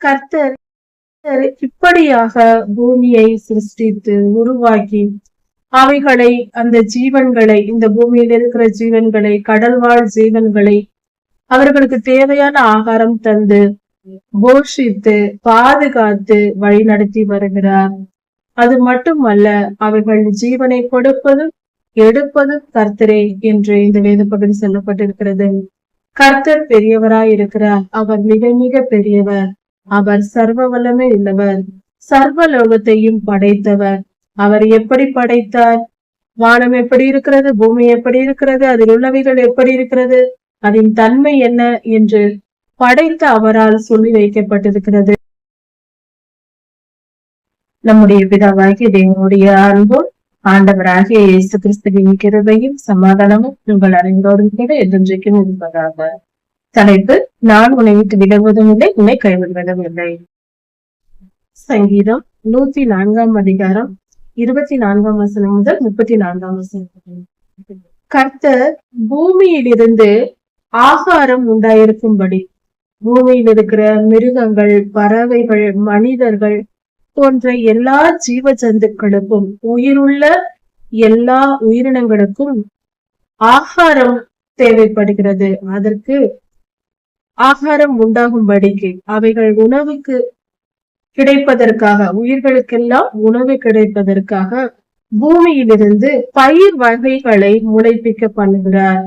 கர்த்தர் இப்படியாக பூமியை சிருஷ்டித்து உருவாக்கி அவைகளை, அந்த ஜீவன்களை, இந்த பூமியில் இருக்கிற ஜீவன்களை, கடல்வாழ் ஜீவன்களை அவர்களுக்கு தேவையான ஆகாரம் தந்து போஷித்து பாதுகாத்து வழி நடத்தி வருகிறார். அது மட்டுமல்ல, அவைகள் ஜீவனை கொடுப்பதும் எடுப்பதும் கர்த்தரே என்று இந்த வேத பகுதி சொல்லப்பட்டிருக்கிறது. கர்த்தர் பெரியவராய் இருக்கிறார். அவர் மிக மிக பெரியவர். அவர் சர்வ வல்லமை உள்ளவர். சர்வ லோகத்தையும் படைத்தவர். அவர் எப்படி படைத்தார்? வானம் எப்படி இருக்கிறது, பூமி எப்படி இருக்கிறது, அதில் உள்ளவைகள் எப்படி இருக்கிறது, அதன் தன்மை என்ன என்று படைத்த அவரால் சொல்லி வைக்கப்பட்டிருக்கிறது. நம்முடைய பிதாவாகிய தேவனுடைய அன்பும் ஆண்டவராகிய இயேசு கிறிஸ்துவின் கிருபையும் சமாதானமும் உங்கள் அனைவரோடும் கூட என்றென்றைக்கும் இருப்பதாக. தலைப்பு: நான் உன்னை விட்டு விலகுவதும் இல்லை, உன்னை கைவிடுவதும் இல்லை. சங்கீதம் 104 அதிகாரம் 24 வசனம் முதல் 34 வசனம். கர்த்தர் பூமியிலிருந்து ஆகாரம் உண்டாயிருக்கும்படி பூமியில் இருக்கிற மிருகங்கள், பறவைகள், மனிதர்கள் போன்ற எல்லா ஜீவ ஜந்துக்களுக்கும், உயிருள்ள எல்லா உயிரினங்களுக்கும் ஆகாரம் தேவைப்படுகிறது. அதற்கு ஆகாரம் உண்டாகும்படிக்கு, அவைகள் உணவுக்கு கிடைப்பதற்காக, உயிர்களுக்கெல்லாம் உணவு கிடைப்பதற்காக பூமியிலிருந்து பயிர் வகைகளை முளைப்பிக்க பண்ணுகிறார்.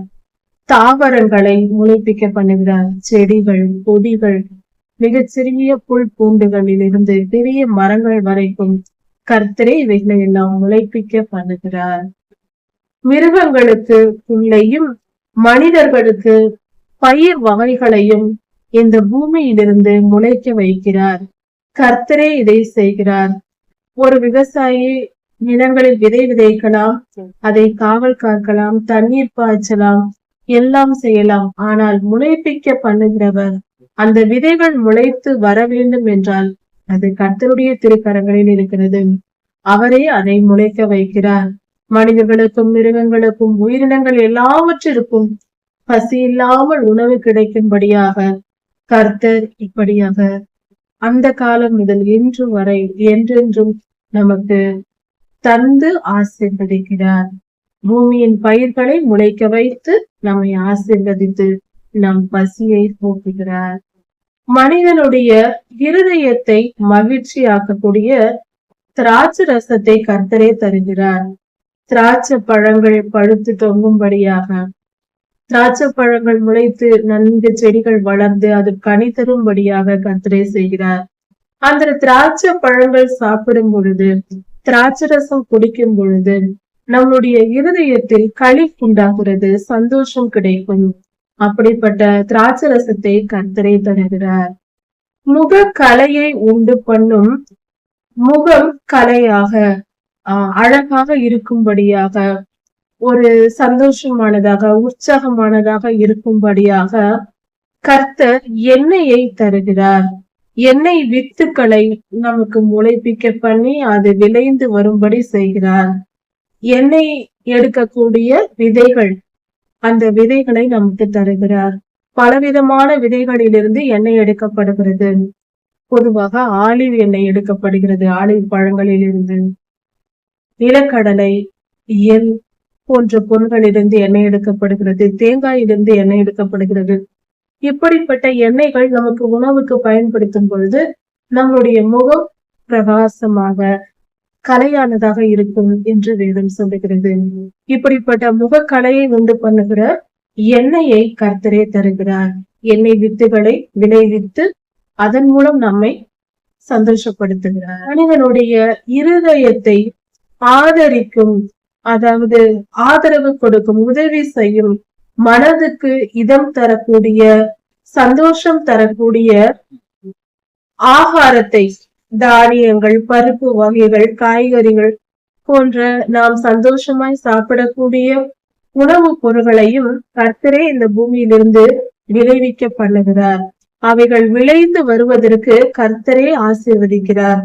தாவரங்களை முளைப்பிக்க பண்ணுகிறார். செடிகள், கொடிகள், மிகச்சிறிய புல் பூண்டுகளில் இருந்து பெரிய மரங்கள் வரைக்கும் கர்த்தரே இவைகளை எல்லாம் முளைப்பிக்க பண்ணுகிறார். மிருகங்களுக்கு புல்லையும் மனிதர்களுக்கு பயிர் வகைகளையும் இந்த பூமியிலிருந்து முளைக்க வைக்கிறார். கர்த்தரே இதை செய்கிறார். ஒரு விவசாயி நிலங்களில் விதை விதைக்கலாம், அதை காவல் காக்கலாம், தண்ணீர் பாய்ச்சலாம், எல்லாம் செய்யலாம். ஆனால் முளைப்பிக்க பண்ணுகிறவர், அந்த விதைகள் முளைத்து வர வேண்டும் என்றால் அது கர்த்தருடைய திருக்கரங்களில் இருக்கிறது. அவரே அதை முளைக்க வைக்கிறார். மனிதர்களுக்கும் மிருகங்களுக்கும் உயிரினங்கள் எல்லாவற்றிற்கும் பசி இல்லாமல் உணவு கிடைக்கும்படியாக கர்த்தர் இப்படியாக அந்த காலம் முதல் இன்று வரை என்றென்றும் நமக்கு தந்து ஆசீர்வதிக்கிறார். பூமியின் பயிர்களை முளைக்க வைத்து நம்மை ஆசீர்வதித்து நம் பசியை போக்குகிறார். மனிதனுடைய இருதயத்தை மகிழ்ச்சியாக்கக்கூடிய திராட்சை ரசத்தை கர்த்தரே தருகிறார். திராட்சை பழங்கள் பழுத்து தொங்கும்படியாக, திராட்சை பழங்கள் முளைத்து நன்கு செடிகள் வளர்ந்து அது கனி தரும்படியாக கர்த்தரே செய்கிறார். அந்த திராட்சை பழங்கள் சாப்பிடும் பொழுது, திராட்சை ரசம் குடிக்கும் பொழுது நம்முடைய இருதயத்தில் களி உண்டாகிறது, சந்தோஷம் கிடைக்கும். அப்படிப்பட்ட திராட்சை ரசத்தை கர்த்தரே தருகிறார். முக கலையை உண்டு பண்ணும், முகம் கலையாக அழகாக இருக்கும்படியாக, ஒரு சந்தோஷமானதாக உற்சாகமானதாக இருக்கும்படியாக கர்த்தர் எண்ணெயை தருகிறார். எண்ணெய் வித்துக்களை நமக்கு முளைப்பிக்க பண்ணி அது விளைந்து வரும்படி செய்கிறார். எண்ணெய் எடுக்கக்கூடிய விதைகள், அந்த விதைகளை நமக்கு தருகிறார். பலவிதமான விதைகளிலிருந்து எண்ணெய் எடுக்கப்படுகிறது. பொதுவாக ஆலிவ் எண்ணெய் எடுக்கப்படுகிறது ஆலிவ் பழங்களில் இருந்து. நிலக்கடலை, எள் போன்ற பொருள்களிலிருந்து எண்ணெய் எடுக்கப்படுகிறது. தேங்காயிலிருந்து எண்ணெய் எடுக்கப்படுகிறது. இப்படிப்பட்ட எண்ணெய்கள் நமக்கு உணவுக்கு பயன்படுத்தும் பொழுது நம்முடைய முகம் பிரகாசமாக கலையானதாக இருக்கும் என்று வேதம் சொல்லுகிறது. இப்படிப்பட்ட முகக்கலையை உண்டு பண்ணுகிற எண்ணெயை கர்த்தரே தருகிறார். எண்ணெய் வித்துகளை விளைவித்து அதன் மூலம் நம்மை சந்தோஷப்படுத்துகிறார். மனிதனுடைய இருதயத்தை ஆதரிக்கும், அதாவது ஆதரவு கொடுக்கும், உதவி செய்யும், மனதுக்கு இதம் தரக்கூடிய, சந்தோஷம் தரக்கூடிய ஆகாரத்தை, தானியங்கள், பருப்பு வகைகள், காய்கறிகள் போன்ற நாம் சந்தோஷமாய் சாப்பிடக்கூடிய உணவுப் பொருள்களையும் கர்த்தரே இந்த பூமியிலிருந்து விளைவிக்க பண்ணுகிறார். அவைகள் விளைந்து வருவதற்கு கர்த்தரே ஆசீர்வதிக்கிறார்.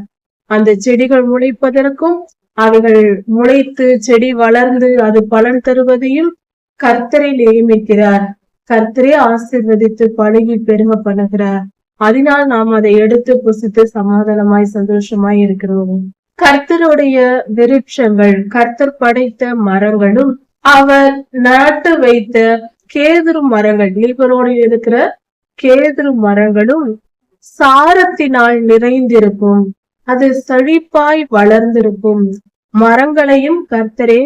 அந்த செடிகள் முளைப்பதற்கும், அவைகள் முளைத்து செடி வளர்ந்து அது பலன் தருவதையும் கர்த்தரை நியமிக்கிறார். கர்த்தரே ஆசீர்வதித்து பழகி பெருக பண்ணுகிறார். அதனால் நாம் அதை எடுத்து புசித்து சமாதானமாய் சந்தோஷமாய் இருக்கிறோம். கர்த்தருடைய விருட்சங்கள், கர்த்தர் படைத்த மரங்களும் அவர் நாட்டு வைத்த கேதுரு மரங்கள், லீபனோனில் இருக்கிற கேதுரு மரங்களும் சாரத்தினால் நிறைந்திருக்கும். அது செழிப்பாய் வளர்ந்திருக்கும். மரங்களையும் கர்த்தரே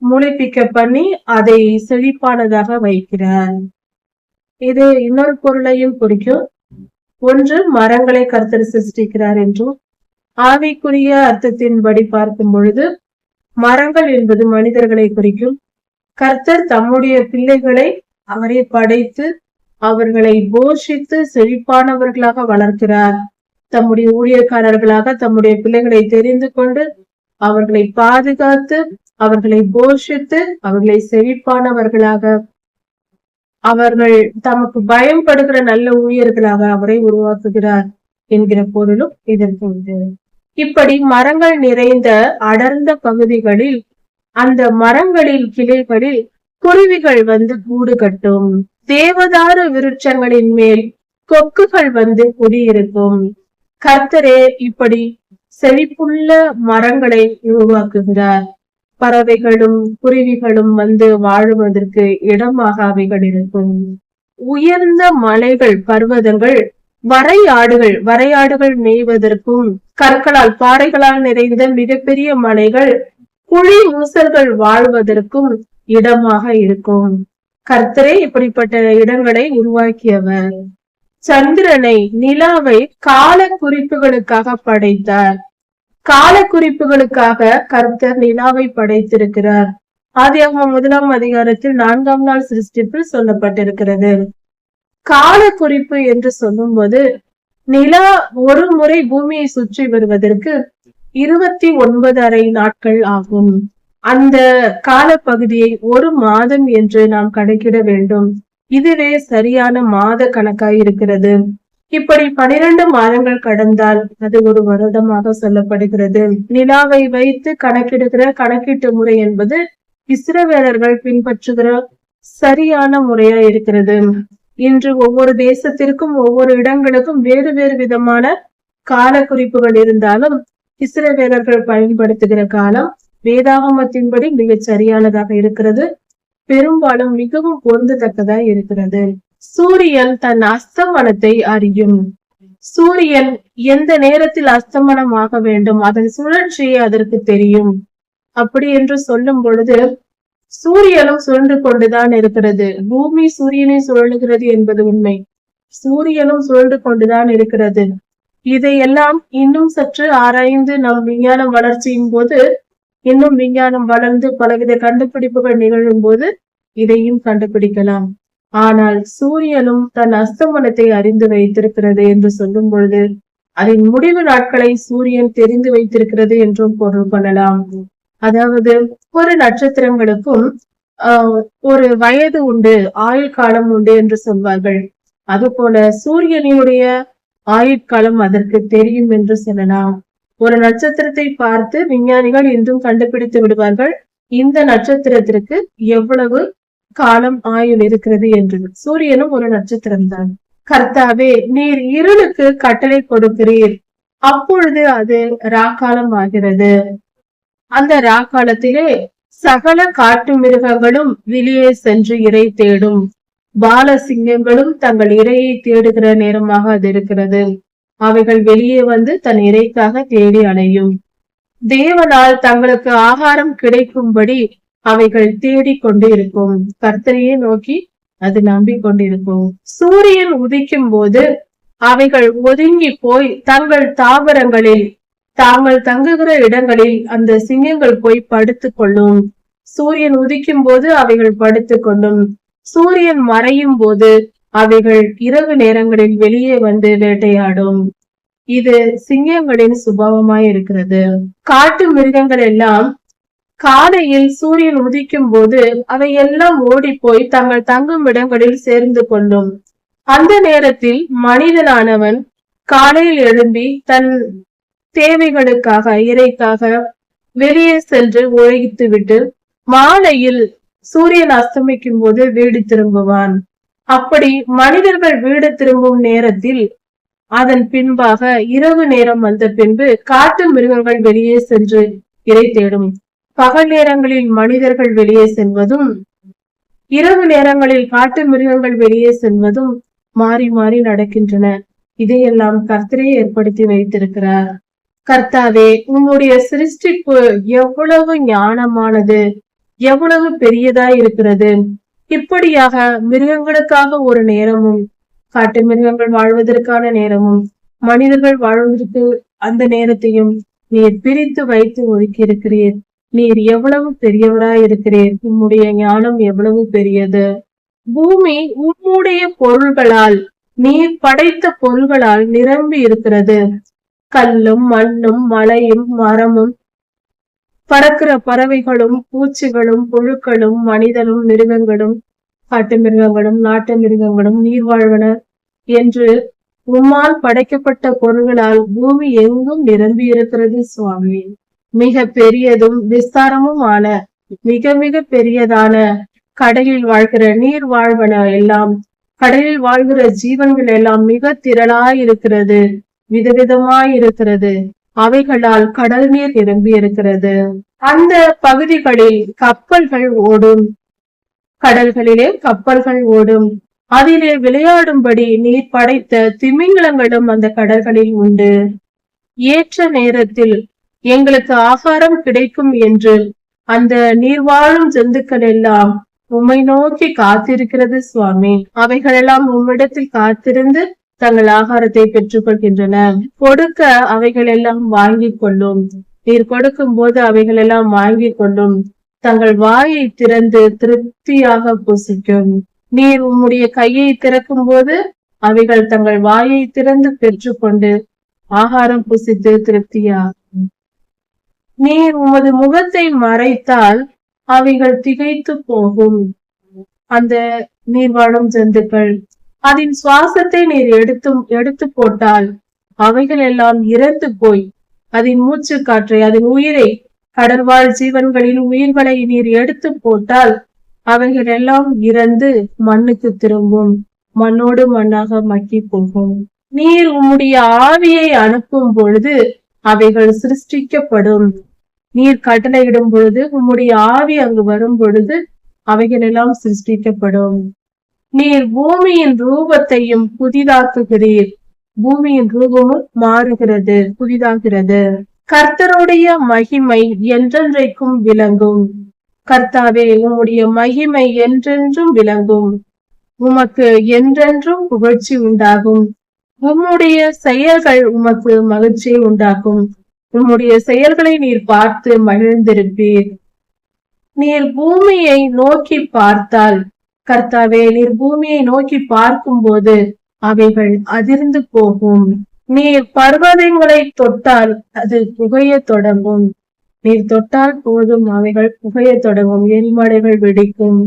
முளைப்பிக்க பண்ணி அதை செழிப்பானதாக வைக்கிறார். இது இன்னொரு பொருளையும் குறிக்கும். ஒன்று, மரங்களை கர்த்தர் சிருஷ்டிக்கிறார் என்றும், ஆவிக்குரிய அர்த்தத்தின்படி பார்க்கும் பொழுது மரங்கள் என்பது மனிதர்களை குறிக்கும். கர்த்தர் தம்முடைய பிள்ளைகளை அவரே படைத்து அவர்களை போஷித்து செழிப்பானவர்களாக வளர்க்கிறார். தம்முடைய ஊழியக்காரர்களாக தம்முடைய பிள்ளைகளை தெரிந்து கொண்டு அவர்களை பாதுகாத்து அவர்களை போஷித்து அவர்களை செழிப்பானவர்களாக, அவர்கள் தமக்கு பயன்படுகிற நல்ல ஊழியர்களாக அவரை உருவாக்குகிறார் என்கிற பொருளும் இதற்கு உண்டு. இப்படி மரங்கள் நிறைந்த அடர்ந்த பகுதிகளில், அந்த மரங்களில் கிளைகளில் குருவிகள் வந்து கூடு கட்டும். தேவதார விருட்சங்களின் மேல் கொக்குகள் வந்து குடியிருக்கும். கர்த்தரே இப்படி செழிப்புள்ள மரங்களை உருவாக்குகிறார். பறவைகளும் குருவிகளும் வந்து வாழுவதற்கு இடமாக அவைகள் இருக்கும். உயர்ந்த மலைகள், பர்வதங்கள், வரையாடுகள் மேய்வதற்கும், கற்களால் பாறைகளால் நிறைந்த மிகப்பெரிய மலைகள், குழி மூசல்கள் வாழ்வதற்கும் இடமாக இருக்கும். கர்த்தரே இப்படிப்பட்ட இடங்களை உருவாக்கியவர். சந்திரனை, நிலாவை கால குறிப்புகளுக்காக படைத்தார். கால குறிப்புகளுக்காக கர்த்தர் நிலாவை படைத்திருக்கிறார். ஆதியாகமம் 1ஆம் அதிகாரத்தில் 4ஆம் நாள் சிருஷ்டிப்பில் சொல்லப்பட்டிருக்கிறது. கால குறிப்பு என்று சொல்லும்போது, நிலா ஒரு முறை பூமியை சுற்றி வருவதற்கு 29½ நாட்கள் ஆகும். அந்த கால பகுதியை ஒரு மாதம் என்று நாம் கணக்கிட வேண்டும். இதுவே சரியான மாத கணக்காய் இருக்கிறது. இப்படி 12 மாதங்கள் கடந்தால் அது ஒரு வருடமாக சொல்லப்படுகிறது. நிலாவை வைத்து கணக்கிடுகிற கணக்கீட்டு முறை என்பது இஸ்ரவேலர்கள் பின்பற்றுகிற சரியான முறையா இருக்கிறது. இன்று ஒவ்வொரு தேசத்திற்கும் ஒவ்வொரு இடங்களுக்கும் வேறு வேறு விதமான கால குறிப்புகள் இருந்தாலும் இஸ்ரவேலர்கள் பயன்படுத்துகிற காலம் வேதாகமத்தின்படி மிகச் சரியானதாக இருக்கிறது. பெரும்பாலும் மிகவும் பொருந்தத்தக்கதாய் இருக்கிறது. சூரியன் தன் அஸ்தமனத்தை அறியும். சூரியன் எந்த நேரத்தில் அஸ்தமனம் ஆக வேண்டும், அதன் சுழற்சியை அதற்கு தெரியும். அப்படி என்று சொல்லும் பொழுது சூரியனும் சுழன்று கொண்டுதான் இருக்கிறது. பூமி சூரியனை சுழலுகிறது என்பது உண்மை. சூரியனும் சுழன்று கொண்டுதான் இருக்கிறது. இதையெல்லாம் இன்னும் சற்று ஆராய்ந்து நம் விஞ்ஞானம் வளர்ச்சியின் போது, இன்னும் விஞ்ஞானம் வளர்ந்து பலவித கண்டுபிடிப்புகள் நிகழும் போது இதையும் கண்டுபிடிக்கலாம். ஆனால் சூரியனும் தன் அஸ்தமனத்தை அறிந்து வைத்திருக்கிறது என்று சொல்லும் பொழுது அதன் முடிவு நாட்களை சூரியன் தெரிந்து வைத்திருக்கிறது என்றும் பொருள் கொள்ளலாம். அதாவது ஒரு நட்சத்திரங்களுக்கும் ஒரு வயது உண்டு, ஆயுள் காலம் உண்டு என்று சொல்வார்கள். அதுபோல சூரியனுடைய ஆயுட்காலம் அதற்கு தெரியும் என்று சொல்லலாம். ஒரு நட்சத்திரத்தை பார்த்து விஞ்ஞானிகள் இன்றும் கண்டுபிடித்து விடுவார்கள், இந்த நட்சத்திரத்திற்கு எவ்வளவு காலம் ஆயுள் இருக்கிறது என்று. சூரியனும் ஒரு நட்சத்திரம் தான். கர்த்தாவே, நீர் இருளுக்கு கட்டளை கொடுக்கிறீர், அப்பொழுது அது ராக்காலம் ஆகிறது. அந்த ராக்காலத்திலே சகல காட்டு மிருகங்களும் வெளியே சென்று இரை தேடும். பால சிங்கங்களும் தங்கள் இரையை தேடுகிற நேரமாக அது இருக்கிறது. அவைகள் வெளியே வந்து தன் இரைக்காக தேடி அலையும். தேவனால் தங்களுக்கு ஆகாரம் கிடைக்கும்படி அவைகள் தேடிக்கொண்டு இருக்கும். கர்த்தரையே நோக்கி அது நம்பிக்கொண்டிருக்கும். சூரியன் உதிக்கும் போது அவைகள் ஒதுங்கி போய் தங்கள் தாவரங்களில், தாங்கள் தங்குகிற இடங்களில் அந்த சிங்கங்கள் போய் படுத்து கொள்ளும். சூரியன் உதிக்கும் போது அவைகள் படுத்து கொள்ளும். சூரியன் மறையும் போது அவைகள் இரவு நேரங்களில் வெளியே வந்து வேட்டையாடும். இது சிங்கங்களின் சுபாவமாய் இருக்கிறது. காட்டு மிருகங்கள் எல்லாம் காலையில் சூரியன் உதிக்கும் போது அவை எல்லாம் ஓடி போய் தங்கள் தங்கும் இடங்களில் சேர்ந்து கொள்ளும். அந்த நேரத்தில் மனிதனானவன் காலையில் எழும்பி தன் தேவைகளுக்காக, இறைக்காக வெளியே சென்று உழைத்து விட்டு மாலையில் சூரியன் அஸ்தமிக்கும் போது வீடு திரும்புவான். அப்படி மனிதர்கள் வீடு திரும்பும் நேரத்தில் அதன் பின்பாக இரவு நேரம் வந்த பின்பு காட்டு மிருகங்கள் வெளியே சென்று இரை தேடும். பகல் நேரங்களில் மனிதர்கள் வெளியே செல்வதும் இரவு நேரங்களில் காட்டு மிருகங்கள் வெளியே செல்வதும் மாறி மாறி நடக்கின்றன. இதையெல்லாம் கர்த்தரே ஏற்படுத்தி வைத்திருக்கிறார். கர்த்தாவே, உன்னுடைய சிருஷ்டிப்பு எவ்வளவு ஞானமானது, எவ்வளவு பெரியதாய் இருக்கிறது. இப்படியாக மிருகங்களுக்காக ஒரு நேரமும், காட்டு மிருகங்கள் வாழ்வதற்கான நேரமும், மனிதர்கள் வாழ்வதற்கு அந்த நேரத்தையும் நீர் பிரித்து வைத்து ஒதுக்கி இருக்கிறீர். நீர் எவ்வளவு பெரியவராய் இருக்கிறீர். உம்முடைய ஞானம் எவ்வளவு பெரியது. பூமி உம்முடைய பொருள்களால், நீர் படைத்த பொருள்களால் நிரம்பி இருக்கிறது. கல்லும் மண்ணும் மலையும் மரமும் பறக்கிற பறவைகளும் பூச்சிகளும் புழுக்களும் மனிதனும் மிருகங்களும் காட்டு மிருகங்களும் நாட்டு மிருகங்களும் நீர்வாழ்வன என்று உம்மால் படைக்கப்பட்ட பொருள்களால் பூமி எங்கும் நிரம்பி இருக்கிறது சுவாமி. மிக பெரியதும் விஸ்தாரமும் ஆன மிக மிக பெரியதான கடலில் வாழ்கிற நீர் வாழ்வன எல்லாம், கடலில் வாழ்கிற ஜீவன்கள் எல்லாம் மிக திரளாய் இருக்கிறது, விதவிதமாய் இருக்கிறது. அவைகளால் கடல் நீர் நிரம்பி இருக்கிறது. அந்த பகுதிகளில் கப்பல்கள் ஓடும், கடல்களிலே கப்பல்கள் ஓடும். அதிலே விளையாடும்படி நீர் படைத்த திமிங்கலங்களும் அந்த கடல்களில் உண்டு. ஏற்ற நேரத்தில் எங்களுக்கு ஆகாரம் கிடைக்கும் என்று அந்த நீர் வாழும் ஜந்துக்கள் எல்லாம் உம்மை நோக்கி காத்திருக்கிறது சுவாமி. அவைகளெல்லாம் உம்மிடத்தில் காத்திருந்து தங்கள் ஆகாரத்தை பெற்றுக் கொள்கின்றன. கொடுக்க அவைகள் எல்லாம் வாங்கிக் கொள்ளும். நீர் கொடுக்கும் போது அவைகள் எல்லாம் வாங்கிக் கொள்ளும். தங்கள் வாயை திறந்து திருப்தியாக புசிக்கும். நீர் உம்முடைய கையை திறக்கும் போது அவைகள் தங்கள் வாயை திறந்து பெற்றுக்கொண்டு ஆகாரம் புசித்து திருப்தியாகும். நீர் உமது முகத்தை மறைத்தால் அவைகள் திகைத்து போகும். அந்த நீர் வாழும் ஜந்துக்கள், அதன் சுவாசத்தை நீர் எடுத்து போட்டால் அவைகள் எல்லாம் இறந்து போய், அதன் மூச்சு காற்றை, அதன் உயிரை, கடல்வாழ் ஜீவன்களின் உயிர்களை நீர் எடுத்து போட்டால் அவைகள் எல்லாம் இறந்து மண்ணுக்கு திரும்பும், மண்ணோடு மண்ணாக மக்கி போகும். நீர் உம்முடைய ஆவியை அனுப்பும் பொழுது அவைகள் சிருஷ்டிக்கப்படும். நீர் கட்டளையிடும் பொழுது, உம்முடைய ஆவி அங்கு வரும் பொழுது அவைகள் எல்லாம் சிருஷ்டிக்கப்படும். நீர் பூமியின் ரூபத்தையும் புதிதாக்குகிறீர். பூமியின் ரூபமும் மாறுகிறது, புதிதாகிறது. கர்த்தருடைய மகிமை என்றென்றைக்கும் விளங்கும். கர்த்தாவே, உம்முடைய மகிமை என்றென்றும் விளங்கும். உமக்கு என்றென்றும் புகழ்ச்சி உண்டாகும். உம்முடைய செயல்கள் உமக்கு மகிழ்ச்சியை உண்டாக்கும். உம்முடைய செயல்களை நீர் பார்த்து மகிழ்ந்திருப்பீர். நீர் பூமியை நோக்கி பார்த்தால், கர்த்தாவே, நீர் பூமியை நோக்கி பார்க்கும் போது அவைகள் அதிர்ந்து போகும். நீர் பர்வதங்களை தொட்டால் அது புகைய தொடங்கும். நீர் தொட்டால் போதும் அவைகள் புகைய தொடங்கும், எரிமலைகள் வெடிக்கும்.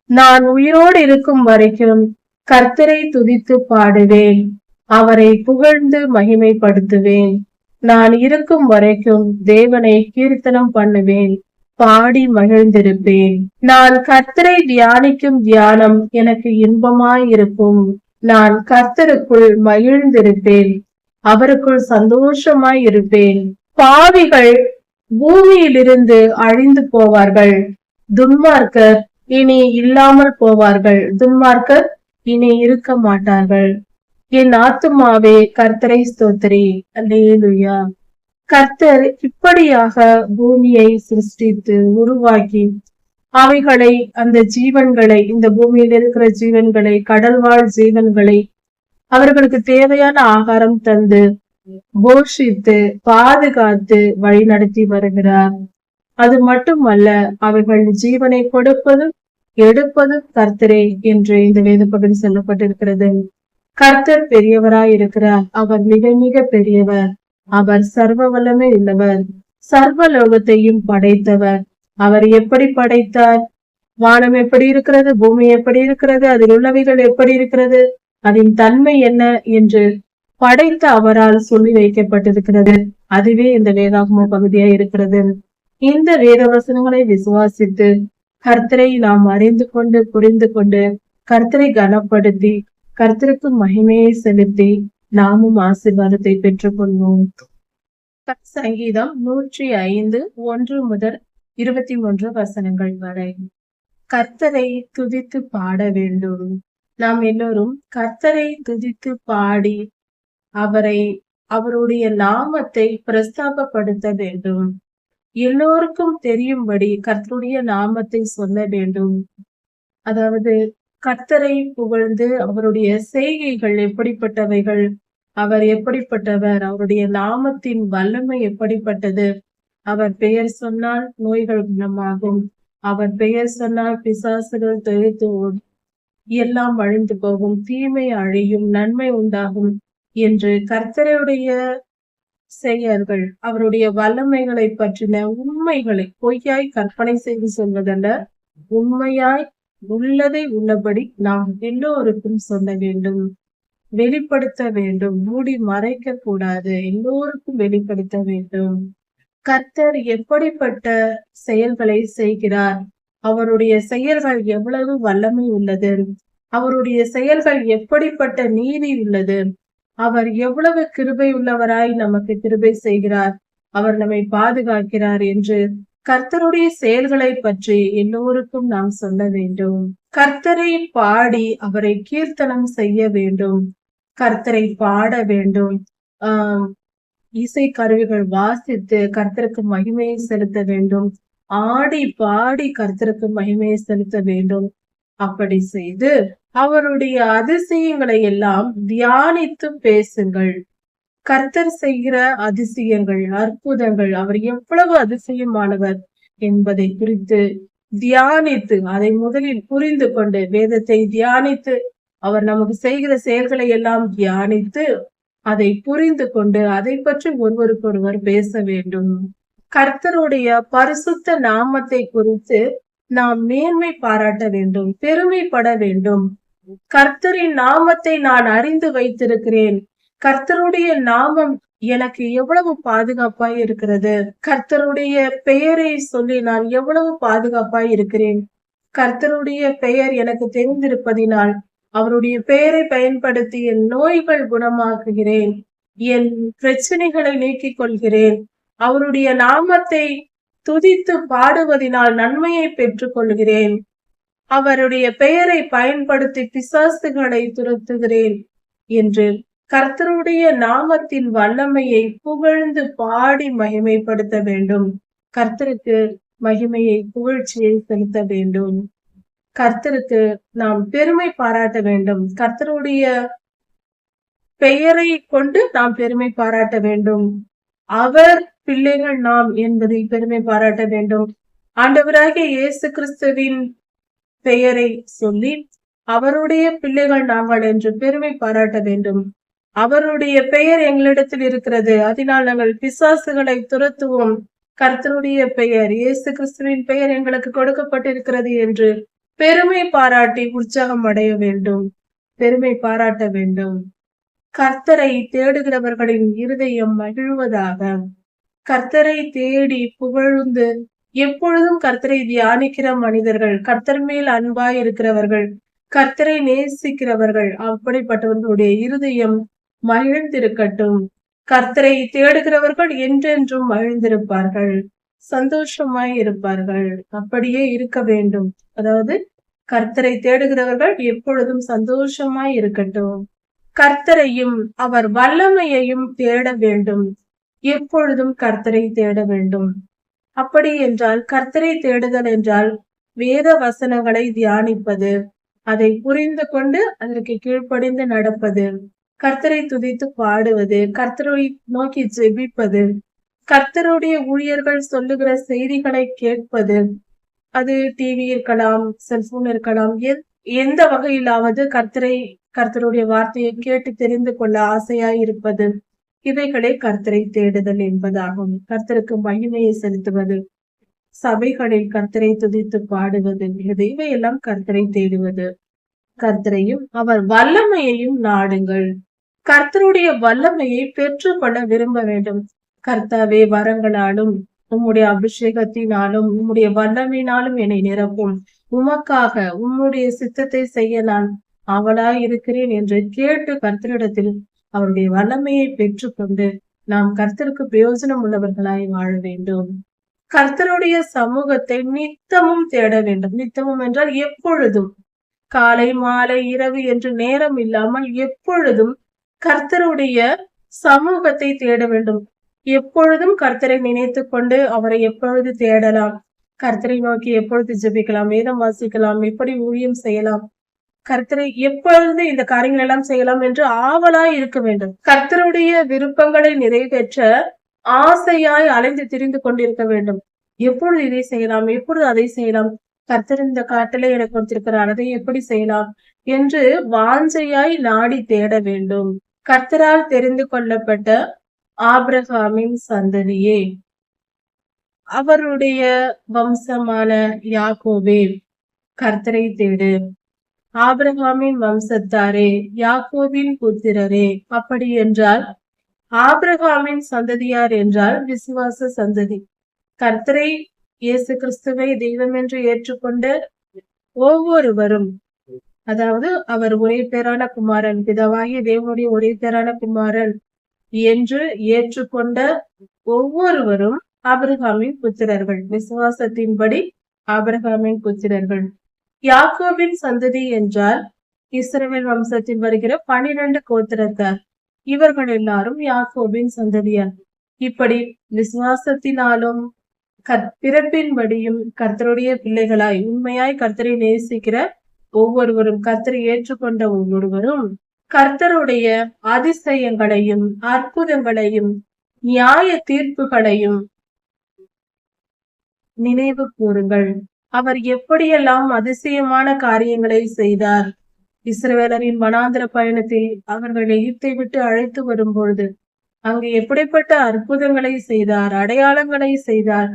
நான் உயிரோடு இருக்கும் வரைக்கும் கர்த்தரை துதித்து பாடுவேன், அவரை புகழ்ந்து மகிமைப்படுத்துவேன். நான் இருக்கும் வரைக்கும் தேவனை கீர்த்தனம் பண்ணுவேன், பாடி மகிழ்ந்திருப்பேன். நான் கர்த்தரை தியானிக்கும் தியானம் எனக்கு இன்பமாய் இருக்கும். நான் கர்த்தருக்குள் மகிழ்ந்திருப்பேன், அவருக்குள் சந்தோஷமாய் இருப்பேன். பாவிகள் பூமியிலிருந்து அழிந்து போவார்கள், துன்மார்க்கர் இனி இல்லாமல் போவார்கள். துன்மார்க்கர் இனி இருக்க மாட்டார்கள். என் ஆத்துமாவே கர்த்தரை ஸ்தோத்திரி. அல்லேலூயா. கர்த்தர் இப்படியாக பூமியை சிருஷ்டித்து உருவாக்கி அவைகளை, அந்த ஜீவன்களை, இந்த பூமியில் இருக்கிற ஜீவன்களை, கடல்வாழ் ஜீவன்களை அவர்களுக்கு தேவையான ஆகாரம் தந்து போஷித்து பாதுகாத்து வழி நடத்தி வருகிறார். அது மட்டுமல்ல, அவைகள் ஜீவனை கொடுப்பதும் எடுப்பதும் கர்த்தரே என்று இந்த வேத பகுதி சொல்லப்பட்டிருக்கிறது. கர்த்தர் பெரியவராய் இருக்கிறார். அவர் மிக மிக பெரியவர். அவர் சர்வ வல்லமை உள்ளவர், சர்வ லோகத்தையும் படைத்தவர். அவர் எப்படி படைத்தார்? வானம் எப்படி இருக்கிறது, பூமி எப்படி இருக்கிறது, அதில் உள்ளவைகள் எப்படி இருக்கிறது, அதன் தன்மை என்ன என்று படைத்த அவரால் சொல்லி வைக்கப்பட்டிருக்கிறது. அதுவே இந்த வேதாகம பகுதியா இருக்கிறது. இந்த வேத வசனங்களை விசுவாசித்து கர்த்தரை நாம் அறிந்து கொண்டு புரிந்து கொண்டு கர்த்தரை கனப்படுத்தி கர்த்தருக்கு மகிமையை செலுத்தி நாமும் ஆசீர்வாதத்தை பெற்றுக் கொள்வோம். சங்கீதம் 105 1 முதல் 23 வசனங்கள் வரை. கர்த்தரை துதித்து பாட வேண்டும். நாம் எல்லோரும் கர்த்தரை துதித்து பாடி அவருடைய நாமத்தை பிரஸ்தாபப்படுத்த வேண்டும். எல்லோருக்கும் தெரியும்படி கர்த்தருடைய நாமத்தை சொல்ல வேண்டும். அதாவது கர்த்தரை புகழ்ந்து அவருடைய செய்கைகள் எப்படிப்பட்டவைகள், அவர் எப்படிப்பட்டவர், அவருடைய நாமத்தின் வல்லமை எப்படிப்பட்டது, அவர் பெயர் சொன்னால் நோய்கள் குணமாகும், அவர் பெயர் சொன்னால் பிசாசுகள் தொழித்து எல்லாம் அழிந்து போகும், தீமை அழியும், நன்மை உண்டாகும் என்று கர்த்தருடைய செயல்கள், அவருடைய வல்லமைகளை பற்றின உண்மைகளை பொய்யாய் கற்பனை செய்து சொல்வதல்ல, உண்மையாய் உள்ளதை உள்ளபடி நாம் எல்லோருக்கும் சொல்ல வேண்டும், வெளிப்படுத்த வேண்டும், மூடி மறைக்க கூடாது, எல்லோருக்கும் வெளிப்படுத்த வேண்டும். கர்த்தர் எப்படிப்பட்ட செயல்களை செய்கிறார், அவருடைய செயல்கள் எவ்வளவு வல்லமை உள்ளது, அவருடைய செயல்கள் எப்படிப்பட்ட நீதி உள்ளது, அவர் எவ்வளவு கிருபை உள்ளவராய் நமக்கு கிருபை செய்கிறார், அவர் நம்மை பாதுகாக்கிறார் என்று கர்த்தருடைய செயல்களை பற்றி எல்லோருக்கும் நாம் சொல்ல வேண்டும். கர்த்தரை பாடி அவரை கீர்த்தனம் செய்ய வேண்டும், கர்த்தரை பாட வேண்டும், இசை கருவிகள் வாசித்து கர்த்தருக்கு மகிமையை செலுத்த வேண்டும், ஆடி பாடி கர்த்தருக்கு மகிமையை செலுத்த வேண்டும். அப்படி செய்து அவருடைய அதிசயங்களை எல்லாம் தியானித்து பேசுங்கள். கர்த்தர் செய்கிற அதிசயங்கள், அற்புதங்கள், அவர் எவ்வளவு அதிசயமானவர் என்பதை குறித்து தியானித்து, அதை முதலில் புரிந்து கொண்டு வேதத்தை தியானித்து, அவர் நமக்கு செய்கிற செயல்களை எல்லாம் தியானித்து அதை புரிந்து கொண்டு அதை பற்றி ஒருவருக்கொருவர் பேச வேண்டும். கர்த்தருடைய பரிசுத்த நாமத்தை குறித்து நாம் மேன்மை பாராட்ட வேண்டும், பெருமைப்பட வேண்டும். கர்த்தரின் நாமத்தை நான் அறிந்து வைத்திருக்கிறேன், கர்த்தருடைய நாமம் எனக்கு எவ்வளவு பாதுகாப்பாய் இருக்கிறது, கர்த்தருடைய பெயரை சொல்லி நான் எவ்வளவு பாதுகாப்பாய் இருக்கிறேன், கர்த்தருடைய பெயர் எனக்கு தெரிந்திருப்பதினால் அவருடைய பெயரை பயன்படுத்தி என் நோய்கள் குணமாக்குகிறேன், என் பிரச்சனைகளை நீக்கிக் கொள்கிறேன், அவருடைய நாமத்தை துதித்து பாடுவதினால் நன்மையை பெற்றுக் கொள்கிறேன், அவருடைய பெயரை பயன்படுத்தி பிசாசுகளை துரத்துகிறேன் என்று கர்த்தருடைய நாமத்தின் வல்லமையை புகழ்ந்து பாடி மகிமைப்படுத்த வேண்டும். கர்த்தருக்கு மகிமையை புகழ்ச்சியை செலுத்த வேண்டும். கர்த்தருக்கு நாம் பெருமை பாராட்ட வேண்டும். கர்த்தருடைய பெயரை கொண்டு நாம் பெருமை பாராட்ட வேண்டும். அவர் பிள்ளைகள் நாம் என்பதை பெருமை பாராட்ட வேண்டும். ஆண்டவராகிய இயேசு கிறிஸ்துவின் பெயரை சொல்லி அவருடைய பிள்ளைகள் நாங்கள் என்று பெருமை பாராட்ட வேண்டும். அவருடைய பெயர் எங்களிடத்தில் இருக்கிறது, அதனால் நாங்கள் பிசாசுகளை துரத்துவோம். கர்த்தருடைய பெயர், இயேசு கிறிஸ்துவின் பெயர் எங்களுக்கு கொடுக்கப்பட்டிருக்கிறது என்று பெருமை பாராட்டி உற்சாகம் அடைய வேண்டும், பெருமை பாராட்ட வேண்டும். கர்த்தரை தேடுகிறவர்களின் இருதயம் மகிழ்வதாக. கர்த்தரை தேடி புகழ்ந்து எப்பொழுதும் கர்த்தரை தியானிக்கிற மனிதர்கள், கர்த்தர் மேல் அன்பாய் இருக்கிறவர்கள், கர்த்தரை நேசிக்கிறவர்கள், அப்படிப்பட்டவர்களுடைய இருதயம் மகிழ்ந்திருக்கட்டும். கர்த்தரை தேடுகிறவர்கள் என்றென்றும் மகிழ்ந்திருப்பார்கள், சந்தோஷமாய் இருப்பார்கள். அப்படியே இருக்க வேண்டும். அதாவது கர்த்தரை தேடுகிறவர்கள் எப்பொழுதும் சந்தோஷமாய் இருக்கட்டும். கர்த்தரையும் அவர் வல்லமையையும் தேட வேண்டும். எப்பொழுதும் கர்த்தரை தேட வேண்டும். அப்படி என்றால் கர்த்தரை தேடுதல் என்றால் வேத வசனங்களை தியானிப்பது, அதை புரிந்து கொண்டு அதற்கு கீழ்ப்படிந்து நடப்பது, கர்த்தரை துதித்து பாடுவது, கர்த்தரை நோக்கி ஜெபிப்பது, கர்த்தருடைய ஊழியர்கள் சொல்லுகிற செய்திகளை கேட்பது, அது டிவி இருக்கலாம், செல்போன் இருக்கலாம், எந்த வகையிலாவது கர்த்தருடைய வார்த்தையை கேட்டு தெரிந்து கொள்ள ஆசையாய் இருப்பது, இவைகளே கர்த்தரை தேடுதல் என்பதாகும். கர்த்தருக்கு மகிமையை செலுத்துவது, சபைகளில் கர்த்தரை துதித்து பாடுவது, இவையெல்லாம் கர்த்தரை தேடுவது. கர்த்தரையும் அவர் வல்லமையையும் நாடுங்கள். கர்த்தருடைய வல்லமையை பெற்று கொள்ள விரும்ப வேண்டும். கர்த்தாவே, வரங்களாலும் உம்முடைய அபிஷேகத்தினாலும் உம்முடைய வல்லமையினாலும் என்னை நிரப்பும், உமக்காக உம்முடைய சித்தத்தை செய்ய நான் ஆவலாய் இருக்கிறேன் என்று கேட்டு கர்த்தரிடத்தில் அவருடைய வல்லமையை பெற்றுக்கொண்டு நாம் கர்த்தருக்கு பிரயோஜனம் உள்ளவர்களாய் வாழ வேண்டும். கர்த்தருடைய சமூகத்தை நித்தமும் தேட வேண்டும். நித்தமும் என்றால் எப்பொழுதும், காலை மாலை இரவு என்று நேரம் இல்லாமல் எப்பொழுதும் கர்த்தருடைய சமூகத்தை தேட வேண்டும். எப்பொழுதும் கர்த்தரை நினைத்து கொண்டு அவரை எப்பொழுது தேடலாம், கர்த்தரை நோக்கி எப்பொழுது ஜெபிக்கலாம், வேதம் வாசிக்கலாம், எப்படி ஊழியம் செய்யலாம், கர்த்தரை எப்பொழுது இந்த காரியங்கள் எல்லாம் செய்யலாம் என்று ஆவலாய் இருக்க வேண்டும். கர்த்தருடைய விருப்பங்களை நிறைவேற்ற ஆசையாய் அலைந்து திரிந்து கொண்டிருக்க வேண்டும். எப்பொழுது இதை செய்யலாம், எப்பொழுது அதை செய்யலாம், கர்த்தர் இந்த காட்டிலே எனக்கு கொடுத்திருக்கிறார், அதை எப்படி செய்யலாம் என்று வாஞ்சையாய் நாடி தேட வேண்டும். கர்த்தரால் தெரிந்து கொள்ளப்பட்ட ஆபிரகாமின் சந்ததியே, அவருடைய வம்சமான யாக்கோபே, கர்த்தரை தேடு. ஆபிரகாமின் வம்சத்தாரே, யாக்கோபின் புத்திரரே. அப்படி என்றால் ஆபிரகாமின் சந்ததியார் என்றால் விசுவாச சந்ததி. கர்த்தரை இயேசு கிறிஸ்துவை தெய்வம் என்று ஏற்றுக்கொண்ட ஒவ்வொருவரும், அதாவது அவர் ஒரே பேரான குமாரன், பிதாவாகிய தேவனுடைய ஒரே பேரான குமாரன் என்று ஏற்றுக்கொண்ட ஒவ்வொருவரும் ஆபிரகாமின் புத்திரர்கள். விசுவாசத்தின்படி ஆபிரகாமின் புத்திரர்கள். யாக்கோபின் சந்ததி என்றால் இஸ்ரவேல் வம்சத்தில் வருகிற 12 கோத்திரத்தார். இவர்கள் எல்லாரும் யாக்கோபின் சந்ததியார். இப்படி விசுவாசத்தினாலும் பிறப்பின்படியும் கர்த்தருடைய பிள்ளைகளாய் உண்மையாய் கர்த்தரை நேசிக்கிற ஒவ்வொருவரும், கர்த்தரை ஏற்றுக்கொண்ட ஒவ்வொருவரும் கர்த்தருடைய அதிசயங்களையும் அற்புதங்களையும் நியாய தீர்ப்புகளையும் நினைவு கூறுங்கள். அவர் எப்படியெல்லாம் அதிசயமான காரியங்களை செய்தார். இஸ்ரவேலரின் வனாந்திர பயணத்தில் அவர்கள் எகிப்தை விட்டு அழைத்து வரும் பொழுது அங்கு எப்படிப்பட்ட அற்புதங்களை செய்தார், அடையாளங்களை செய்தார்.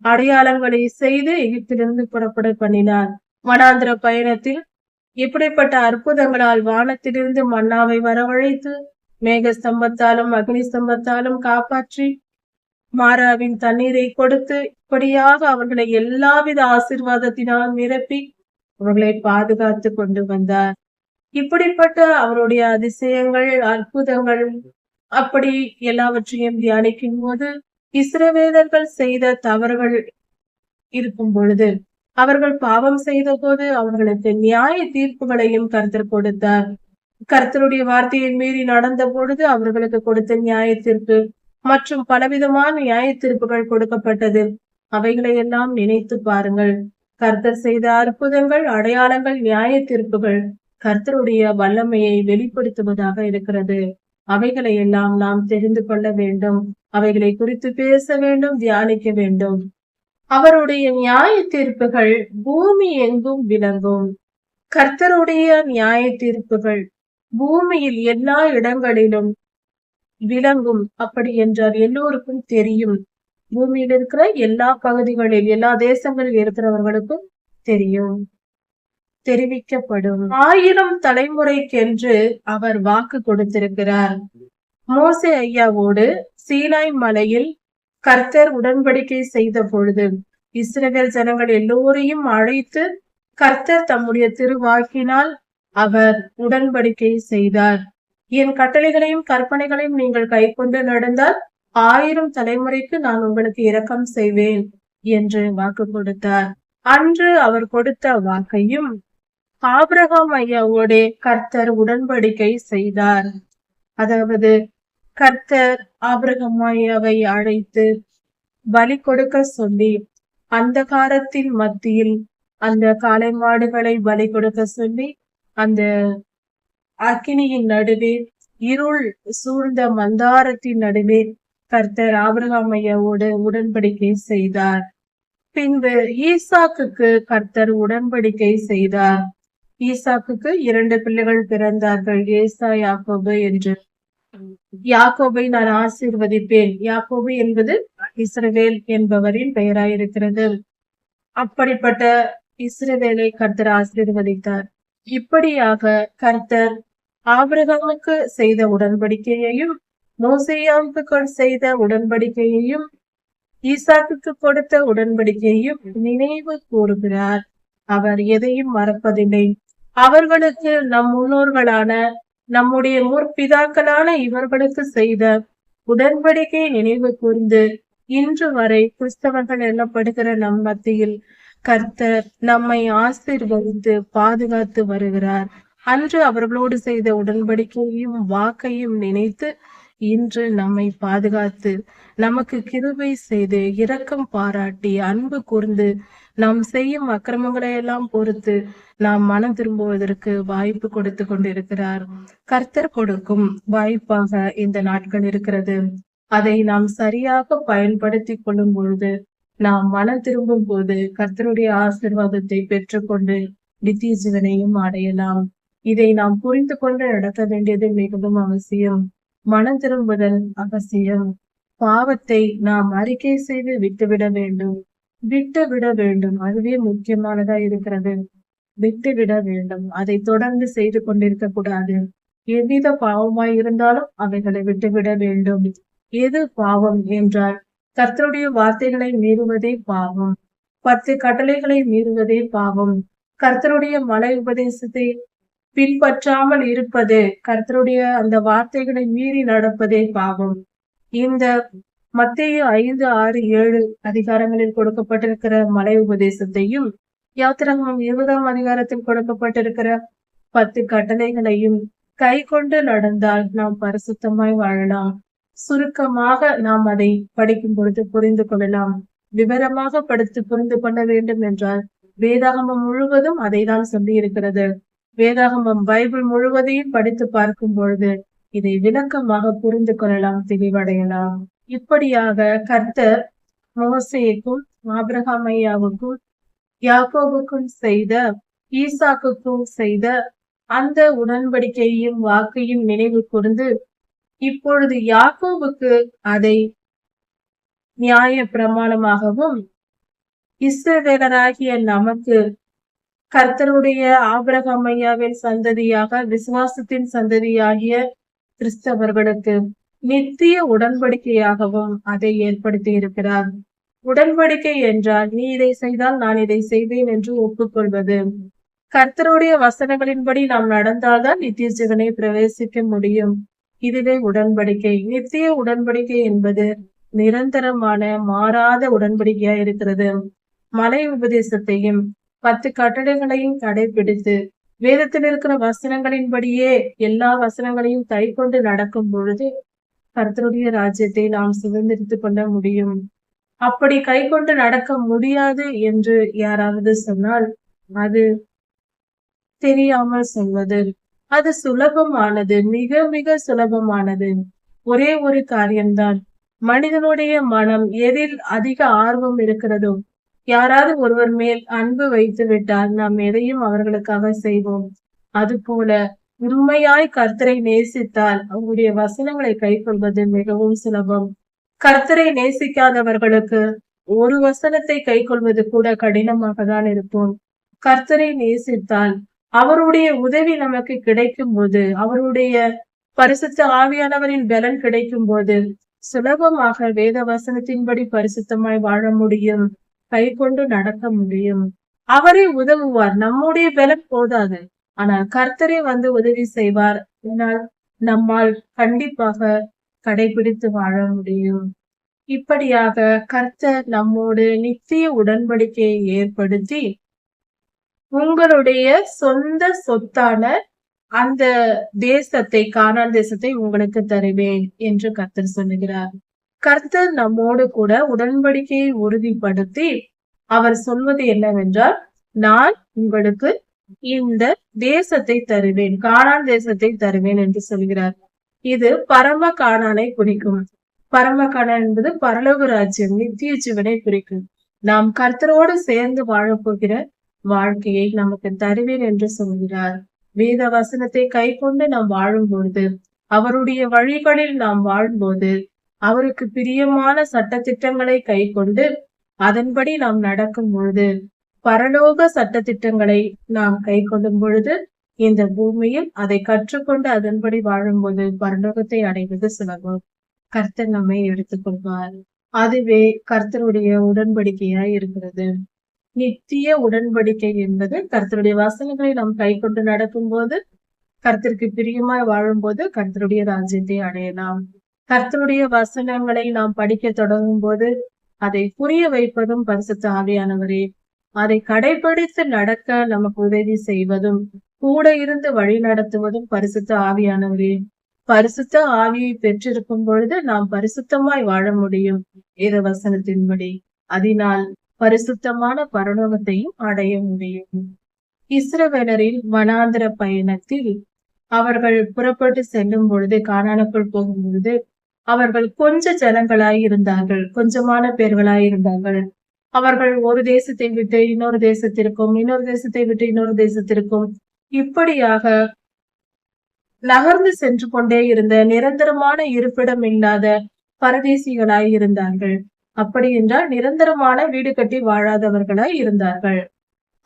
அடையாளங்களை செய்து எகிப்திலிருந்து புறப்பட பண்ணினார். வனாந்திர பயணத்தில் எப்படிப்பட்ட அற்புதங்களால் வானத்திலிருந்து மன்னாவை வரவழைத்து மேக ஸ்தம்பத்தாலும் அக்னி ஸ்தம்பத்தாலும் காப்பாற்றி மாறாவின் தண்ணீரை கொடுத்து இப்படியாக அவர்களை எல்லாவித ஆசீர்வாதத்தினாலும் நிரப்பி அவர்களை பாதுகாத்து கொண்டு வந்தார். இப்படிப்பட்ட அவருடைய அதிசயங்கள், அற்புதங்கள், அப்படி எல்லாவற்றையும் தியானிக்கும் போது இஸ்ரவேலர்கள் செய்த தவறுகள் இருக்கும் பொழுது, அவர்கள் பாவம் செய்த போது அவர்களுக்கு நியாய தீர்ப்புகளையும் கர்த்தர் கொடுத்தார். கர்த்தருடைய வார்த்தையை மீறி நடந்த பொழுது அவர்களுக்கு கொடுத்த நியாய தீர்ப்பு மற்றும் பலவிதமான நியாய தீர்ப்புகள் கொடுக்கப்பட்டது. அவைகளை எல்லாம் நினைத்து பாருங்கள். கர்த்தர் செய்த அற்புதங்கள், அடையாளங்கள், நியாய தீர்ப்புகள் கர்த்தருடைய வல்லமையை வெளிப்படுத்துவதாக இருக்கிறது. அவைகளை எல்லாம் நாம் தெரிந்து கொள்ள வேண்டும். அவைகளை குறித்து பேச வேண்டும், தியானிக்க வேண்டும். அவருடைய நியாய தீர்ப்புகள் பூமி எங்கும் விளங்கும். கர்த்தருடைய நியாய தீர்ப்புகள் பூமியில் எல்லா இடங்களிலும் விளங்கும். அப்படி என்றால் எல்லோருக்கும் தெரியும். பூமியில் இருக்கிற எல்லா பகுதிகளில், எல்லா தேசங்களில் இருக்கிறவர்களுக்கும் தெரியும், தெரிவிக்கப்படும். 1000 தலைமுறைக்கென்று அவர் வாக்கு கொடுத்திருக்கிறார். மோசே ஐயாவோடு சீனாய் மலையில் கர்த்தர் உடன்படிக்கை செய்த பொழுது இஸ்ரவேல் ஜனங்கள் எல்லோரையும் அழைத்து கர்த்தர் தம்முடைய திருவாக்கினால் அவர் உடன்படிக்கை செய்தார். என் கட்டளைகளையும் கற்பனைகளையும் நீங்கள் கைக்கொண்டு நடந்தால் 1000 தலைமுறைக்கு நான் உங்களுக்கு இரக்கம் செய்வேன் என்று வாக்கு கொடுத்தார். அன்று அவர் கொடுத்த வாக்கையும் ஆபிரகாம் ஐயாவோட கர்த்தர் உடன்படிக்கை செய்தார். அதாவது கர்த்தர் ஆபிரகாம் ஐயாவை அழைத்து பலி கொடுக்க சொல்லி, அந்தகாரத்தின் மத்தியில் அந்த காளை மாடுகளை பலி கொடுக்க சொல்லி, அந்த அக்கினியின் நடுவே, இருள் சூழ்ந்த மந்தாரத்தின் நடுவே கர்த்தர் ஆபிரகாம் ஐயாவோடு உடன்படிக்கை செய்தார். பின்பு ஈசாக்குக்கு கர்த்தர் உடன்படிக்கை செய்தார். ஈசாக்குக்கு 2 பிள்ளைகள் பிறந்தார்கள், ஏசா, யாக்கோபு என்று. யாக்கோபை நான் ஆசீர்வதிப்பேன். யாக்கோபு என்பது இஸ்ரவேல் என்பவரின் பெயராயிருக்கிறது. அப்படிப்பட்ட இஸ்ரவேலை கர்த்தர் ஆசீர்வதித்தார். இப்படியாக கர்த்தர் ஆபிரகாமுக்கு செய்த உடன்படிக்கையையும், மோசேயாவுக்கு செய்த உடன்படிக்கையையும், ஈசாக்குக்கு கொடுத்த உடன்படிக்கையையும் நினைவு கூறுகிறார். அவர் எதையும் மறப்பதில்லை. அவர்களுக்கு நம் முன்னோர்களான நம்முடைய முற்பிதாக்களான இவர்களுக்கு செய்த உடன்படிக்கை நினைவு கூர்ந்து இன்று வரை கிறிஸ்தவர்கள் எண்ணப்படுகிற நம் மத்தியில் கர்த்தர் நம்மை ஆசீர்வதித்து பாதுகாத்து வருகிறார். அன்று அவர்களோடு செய்த உடன்படிக்கையையும் வாக்கையும் நினைத்து இன்று நம்மை பாதுகாத்து நமக்கு கிருபை செய்து இரக்கம் பாராட்டி அன்பு கூர்ந்து நாம் செய்யும் அக்கிரமங்களை எல்லாம் பொறுத்து நாம் மனம் திரும்புவதற்கு வாய்ப்பு கொடுத்து கொண்டிருக்கிறார். கர்த்தர் கொடுக்கும் வாய்ப்பாக இந்த நாட்கள் இருக்கிறது. அதை நாம் சரியாக பயன்படுத்தி கொள்ளும் பொழுது, நாம் மனம் திரும்பும் போது கர்த்தருடைய ஆசீர்வாதத்தை பெற்றுக்கொண்டு நித்திய ஜீவனையும் அடையலாம். இதை நாம் புரிந்து கொண்டு நடக்க வேண்டியது மிகவும் அவசியம். மனம் திரும்புதல் அவசியம். பாவத்தை நாம் அறிக்கை செய்து விட்டுவிட வேண்டும். விட்டுவிட வேண்டும். அதுவே முக்கியமானதா இருக்கிறது. விட்டுவிட வேண்டும். அதை தொடர்ந்து செய்து கொண்டிருக்க கூடாது. எவ்வித பாவமாய் இருந்தாலும் அவைகளை விட்டுவிட வேண்டும். எது பாவம் என்றால் கர்த்தருடைய வார்த்தைகளை மீறுவதே பாவம். 10 கட்டளைகளை மீறுவதே பாவம். கர்த்தருடைய மலை உபதேசத்தை பின்பற்றாமல் இருப்பது, கர்த்தருடைய அந்த வார்த்தைகளை மீறி நடப்பதே பாவம். இந்த மத்தேயு 5, 6, 7 அதிகாரங்களில் கொடுக்கப்பட்டிருக்கிற மலை உபதேசத்தையும் யாத்திராகமம் 20ஆம் அதிகாரத்தில் கொடுக்கப்பட்டிருக்கிற 10 கட்டளைகளையும் கை கொண்டு நடந்தால் நாம் பரிசுத்தமாய் வாழலாம். சுருக்கமாக நாம் அதை படிக்கும் பொழுது புரிந்து கொள்ளலாம். விவரமாக படித்து புரிந்து கொள்ள வேண்டும் என்றால் வேதாகமம் முழுவதும் அதை தான் சொல்லி இருக்கிறது. வேதாகமம் பைபிள் முழுவதையும் படித்து பார்க்கும் பொழுது இதை விளக்கமாக புரிந்து கொள்ளலாம், தெளிவடையலாம். இப்படியாக கர்த்தர் மோசேக்கும் ஆபிரகாம் ஐயாவுக்கும் யாக்கோபுக்கும் செய்த, ஈசாக்குக்கும் செய்த அந்த உடன்படிக்கையையும் வாக்கையும் நினைவு கூர்ந்து இப்பொழுது யாக்கோபுக்கு அதை நியாய பிரமாணமாகவும் இஸ்ரவேலராகிய நமக்கு கர்த்தருடைய ஆபிரகாம் ஐயாவின் சந்ததியாக விசுவாசத்தின் சந்ததியாகிய கிறிஸ்தவர்களுக்கு நித்திய உடன்படிக்கையாகவும் அதை ஏற்படுத்தி இருக்கிறார். உடன்படிக்கை என்றால் நீ இதை செய்தால் நான் இதை செய்வேன் என்று ஒப்புக்கொள்வது. கர்த்தருடைய வசனங்களின்படி நாம் நடந்தால்தான் நித்திய ஜீவனை பிரவேசிக்க முடியும். இதுவே உடன்படிக்கை. நித்திய உடன்படிக்கை என்பது நிரந்தரமான மாறாத உடன்படிக்கையா இருக்கிறது. மலை உபதேசத்தையும் 10 கட்டளைகளையும் கடைபிடித்து வேதத்தில் இருக்கிற வசனங்களின்படியே எல்லா வசனங்களையும் கை கொண்டு நடக்கும் பொழுது கர்த்தருடைய ராஜ்யத்தை நாம் சுதந்திரித்துக் கொள்ள முடியும். அப்படி கை கொண்டு நடக்க முடியாது என்று யாராவது சொன்னால் அது தெரியாமல் சொல்வது. அது சுலபமானது, மிக மிக சுலபமானது. ஒரே ஒரு காரியம்தான், மனிதனுடைய மனம் எதில் அதிக ஆர்வம் இருக்கிறதோ, யாராவது ஒருவர் மேல் அன்பு வைத்து விட்டால் நாம் எதையும் அவர்களுக்காக செய்வோம். அது போல உண்மையாய் கர்த்தரை நேசித்தால் அவருடைய வசனங்களை கை கொள்வது மிகவும் சுலபம். கர்த்தரை நேசிக்காதவர்களுக்கு ஒரு வசனத்தை கை கொள்வது கூட கடினமாக தான் இருக்கும். கர்த்தரை நேசித்தால் அவருடைய உதவி நமக்கு கிடைக்கும் போது, அவருடைய பரிசுத்த ஆவியானவரின் பலன் கிடைக்கும் போது சுலபமாக வேத வசனத்தின்படி பரிசுத்தமாய் வாழ முடியும். கை கொண்டு நடக்க முடியும். அவரே உதவுவார். நம்முடைய பலன் போதாது, ஆனால் கர்த்தரே வந்து உதவி செய்வார். என்னால் நம்மால் கண்டிப்பாக கடைபிடித்து வாழ முடியும். இப்படியாக கர்த்தர் நம்மோடு நித்திய உடன்படிக்கையை ஏற்படுத்தி உங்களுடைய சொந்த சொத்தான அந்த தேசத்தை, கானான் தேசத்தை உங்களுக்கு தருவேன் என்று கர்த்தர் சொல்லுகிறார். கர்த்தர் நம்மோடு கூட உடன்படிக்கையை உறுதிப்படுத்தி அவர் சொல்வது என்னவென்றால், நான் உங்களுக்கு இந்த தேசத்தை தருவேன், கானான் தேசத்தை தருவேன் என்று சொல்கிறார். இது பரம கானானை குறிக்கும். பரம கானான் என்பது பரலோக ராஜ்யம், நித்திய ஜீவனை குறிக்கும். நாம் கர்த்தரோடு சேர்ந்து வாழப்போகிற வாழ்க்கையை நமக்கு தருவேன் என்று சொல்கிறார். வேத வசனத்தை கை கொண்டு நாம் வாழும் பொழுது, அவருடைய வழிகளில் நாம் வாழும்போது, அவருக்கு பிரியமான சட்ட திட்டங்களை கை கொண்டு அதன்படி நாம் நடக்கும் பொழுது, பரலோக சட்ட திட்டங்களை நாம் கை கொள்ளும் பொழுது இந்த பூமியில் அதை கற்றுக்கொண்டு அதன்படி வாழும்போது பரலோகத்தை அடைவது சுலபம். கர்த்தர் நம்மை எடுத்துக்கொள்வார். அதுவே கர்த்தருடைய உடன்படிக்கையாய் இருக்கிறது. நித்திய உடன்படிக்கை என்பது கர்த்தருடைய வசனங்களை நாம் கைக்கொண்டு நடக்கும்போது, கர்த்தருக்கு பிரியமாய் வாழும்போது கர்த்தருடைய ராஜ்யத்தை அடையலாம். கர்த்தருடைய வசனங்களை நாம் படிக்க தொடங்கும் போது அதை புரிய வைப்பதும் பரிசுத்த ஆவியானவரே. அதை கடைபிடித்து நடக்க நமக்கு உதவி செய்வதும் கூட இருந்து வழி நடத்துவதும் பரிசுத்த ஆவியானவரே. பரிசுத்த ஆவியை பெற்றிருக்கும் பொழுது நாம் பரிசுத்தமாய் வாழ முடியும் வேத வசனத்தின்படி. அதனால் பரிசுத்தமான பரலோகத்தையும் அடைய முடியும். இஸ்ரவேலரின் வனாந்திர பயணத்தில் அவர்கள் புறப்பட்டு செல்லும் பொழுது, கானானுக்குள் போகும் பொழுது, அவர்கள் கொஞ்ச ஜனங்களாய் இருந்தார்கள், கொஞ்சமான பேர்களாய் இருந்தார்கள். அவர்கள் ஒரு தேசத்தை விட்டு இன்னொரு தேசத்திற்கும், இன்னொரு தேசத்தை விட்டு இன்னொரு தேசத்திற்கும் இப்படியாக நகர்ந்து சென்று கொண்டே இருந்த நிரந்தரமான இருப்பிடம் இல்லாத பரதேசிகளாய் இருந்தார்கள். அப்படி என்றால் நிரந்தரமான வீடு கட்டி வாழாதவர்களாய் இருந்தார்கள்.